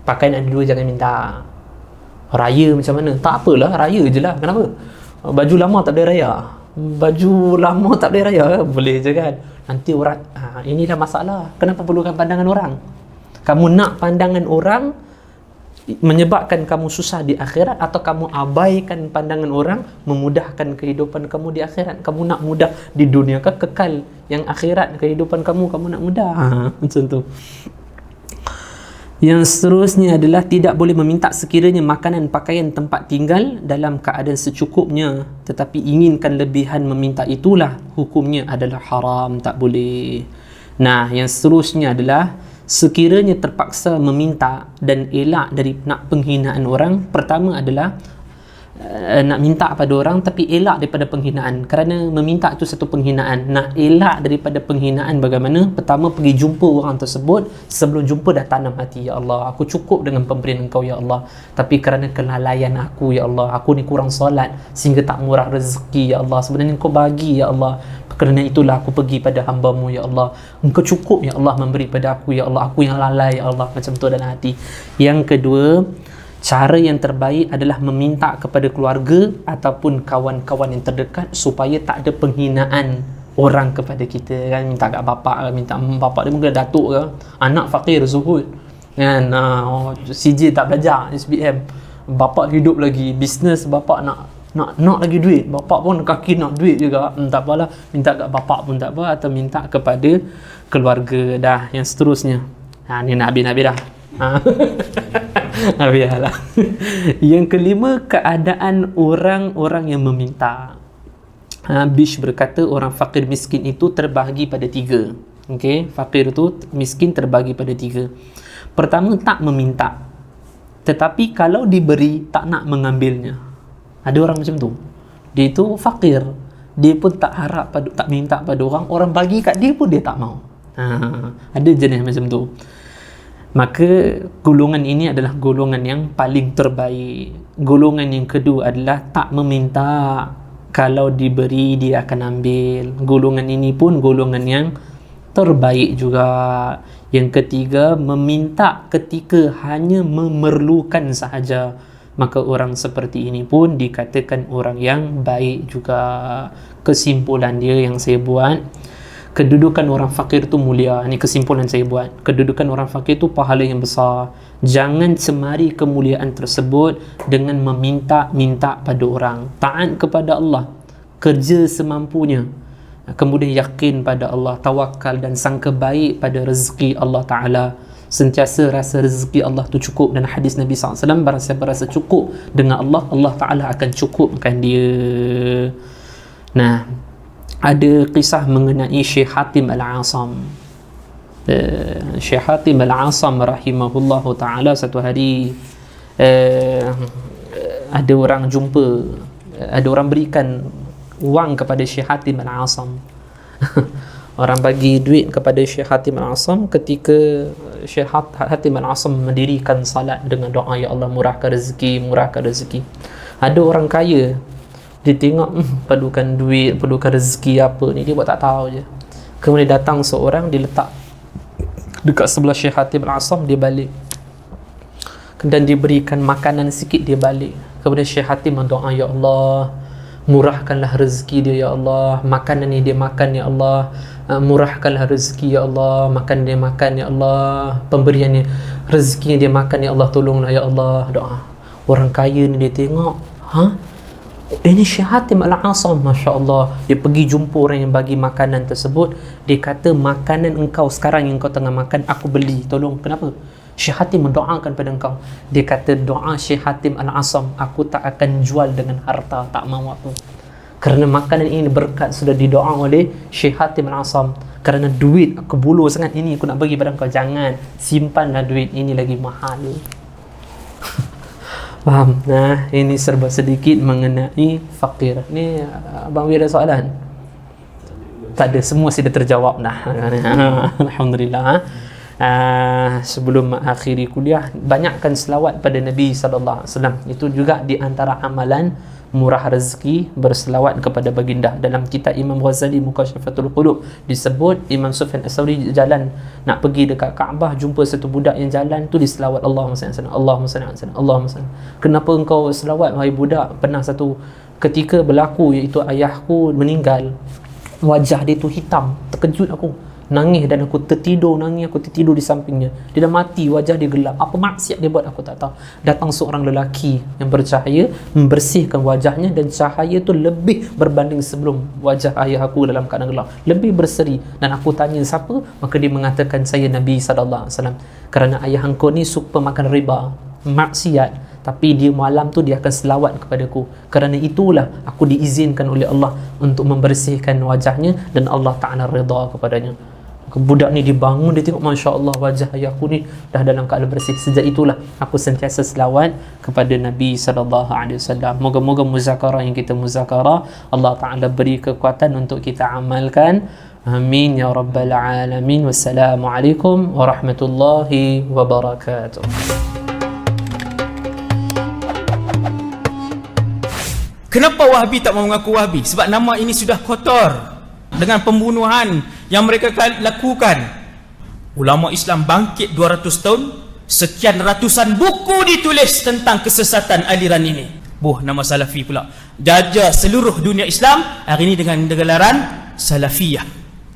Pakaian ada dua jangan minta. Raya macam mana? Tak apalah, raya je lah. Kenapa? Baju lama tak boleh raya. Baju lama tak boleh raya, boleh je kan. Nanti orang, ini dah masalah. Kenapa perlukan pandangan orang? Kamu nak pandangan orang menyebabkan kamu susah di akhirat, atau kamu abaikan pandangan orang memudahkan kehidupan kamu di akhirat? Kamu nak mudah di dunia ke kekal yang akhirat kehidupan kamu nak mudah? Macam tu. Yang seterusnya adalah tidak boleh meminta sekiranya makanan, pakaian, tempat tinggal dalam keadaan secukupnya, tetapi inginkan lebihan meminta itulah hukumnya adalah haram, tak boleh. Nah, yang seterusnya adalah sekiranya terpaksa meminta dan elak dari nak penghinaan orang. Pertama adalah nak minta pada orang tapi elak daripada penghinaan. Kerana meminta itu satu penghinaan. Nak elak daripada penghinaan bagaimana? Pertama, pergi jumpa orang tersebut, sebelum jumpa dah tanam hati, ya Allah, aku cukup dengan pemberian Engkau ya Allah, tapi kerana kelalaian aku ya Allah, aku ni kurang solat sehingga tak murah rezeki ya Allah, sebenarnya Engkau bagi ya Allah, kerana itulah aku pergi pada hamba-Mu ya Allah, Engkau cukup ya Allah memberi pada aku ya Allah, aku yang lalai ya Allah, macam tu dalam hati. Yang kedua, cara yang terbaik adalah meminta kepada keluarga ataupun kawan-kawan yang terdekat supaya tak ada penghinaan orang kepada kita kan. Minta kat bapak ke, minta bapak dia mungkin datuk ke, anak fakir zuhud kan, CJ tak belajar SPM, bapak hidup lagi, bisnes bapak nak lagi duit, bapak pun kaki nak duit juga, tak apalah, minta kat bapak pun tak apa, atau minta kepada keluarga. Dah, yang seterusnya, ni nak habis dah. Biarlah. Yang kelima, keadaan orang-orang yang meminta. Bish berkata orang fakir miskin itu terbahagi pada tiga. Okey, fakir itu miskin terbahagi pada tiga. Pertama, tak meminta, tetapi kalau diberi tak nak mengambilnya. Ada orang macam tu. Dia itu fakir, dia pun tak harap tak minta pada orang, orang bagi kat dia pun dia tak mau. Ada jenis macam tu. Maka golongan ini adalah golongan yang paling terbaik. Golongan yang kedua adalah tak meminta, kalau diberi dia akan ambil. Golongan ini pun golongan yang terbaik juga. Yang ketiga, meminta ketika hanya memerlukan sahaja. Maka orang seperti ini pun dikatakan orang yang baik juga. Kesimpulan dia yang saya buat, kedudukan orang fakir tu mulia. Ini kesimpulan saya buat. Kedudukan orang fakir tu pahala yang besar. Jangan cemari kemuliaan tersebut dengan meminta-minta pada orang. Taat kepada Allah, kerja semampunya, kemudian yakin pada Allah, tawakal dan sangka baik pada rezeki Allah Ta'ala. Sentiasa rasa rezeki Allah tu cukup. Dan hadis Nabi SAW, berasa cukup dengan Allah, Allah Ta'ala akan cukupkan dia. Nah, ada kisah mengenai Syekh Hatim Al-Asam. Syekh Hatim Al-Asam rahimahullahu ta'ala, satu hari ada orang jumpa, ada orang berikan wang kepada Syekh Hatim Al-Asam. Orang bagi duit kepada Syekh Hatim Al-Asam ketika Syekh Hatim Al-Asam mendirikan salat dengan doa, ya Allah murahkan rezeki, murahkan rezeki. Ada orang kaya, dia tengok perlukan duit, perlukan rezeki apa ni, dia buat tak tahu je. Kemudian datang seorang, dia letak dekat sebelah Syekh Hatim Al-Asam, dia balik dan diberikan makanan sikit, dia balik. Kemudian Syekh Hatim berdoa, ya Allah murahkanlah rezeki dia ya Allah, makanan ni dia makan ya Allah, murahkanlah rezeki ya Allah, makan dia makan ya Allah, pemberiannya rezeki dia makan ya Allah, tolonglah ya Allah. Doa. Orang kaya ni dia tengok, Ini Syekh Hatim Al-Asam, Masya Allah, dia pergi jumpa orang yang bagi makanan tersebut. Dia kata, makanan engkau sekarang yang kau tengah makan, aku beli, tolong. Kenapa? Syekh Hatim mendoakan pada engkau. Dia kata, doa Syekh Hatim Al-Asam, aku tak akan jual dengan harta, tak mahu apa. Kerana makanan ini berkat sudah didoa oleh Syekh Hatim Al-Asam. Kerana duit aku bulu sangat ini, aku nak bagi pada engkau. Jangan, simpanlah duit ini, lagi mahal. Faham? Nah, ini serba sedikit mengenai fakir. Ni Abang Wi ada soalan? Tak ada, semua sudah terjawab dah. Alhamdulillah. Sebelum mengakhiri kuliah, banyakkan selawat pada Nabi sallallahu alaihi wasallam. Itu juga di antara amalan murah rezeki, berselawat kepada baginda. Dalam kitab Imam Ghazali Mukashafatul Qulub disebut Imam Sufyan As-Sawri jalan nak pergi dekat Kaabah, jumpa satu budak yang jalan tu diselawat, Allahumma salli alaihi wasallam, Allahumma salli alaihi wasallam, Allahumma salli. Kenapa engkau selawat wahai budak? Pernah satu ketika berlaku, iaitu ayahku meninggal, wajah dia tu hitam, terkejut aku, nangis dan aku tertidur di sampingnya. Dia dah mati, wajah dia gelap. Apa maksiat dia buat aku tak tahu. Datang seorang lelaki yang bercahaya, membersihkan wajahnya, dan cahaya tu lebih berbanding sebelum wajah ayah aku dalam keadaan gelap, lebih berseri. Dan aku tanya siapa, maka dia mengatakan, saya Nabi sallallahu alaihi wasallam. Kerana ayah engkau ni suka makan riba, maksiat, tapi dia malam tu dia akan selawat kepadaku. Kerana itulah aku diizinkan oleh Allah untuk membersihkan wajahnya, dan Allah Ta'ala redha kepadanya. Budak ni dibangun, dia tengok, Masya Allah, wajah ayahku ni dah dalam keadaan bersih. Sejak itulah aku sentiasa selawat kepada Nabi SAW. Moga-moga muzakarah yang kita muzakarah, Allah Ta'ala beri kekuatan untuk kita amalkan. Amin ya Rabbal Alamin. Wassalamualaikum warahmatullahi wabarakatuh. Kenapa Wahabi tak mahu mengaku Wahabi? Sebab nama ini sudah kotor dengan pembunuhan yang mereka lakukan. Ulama Islam bangkit 200 tahun, sekian ratusan buku ditulis tentang kesesatan aliran ini. Nama Salafi pula jajah seluruh dunia Islam hari ini dengan gelaran Salafiyah.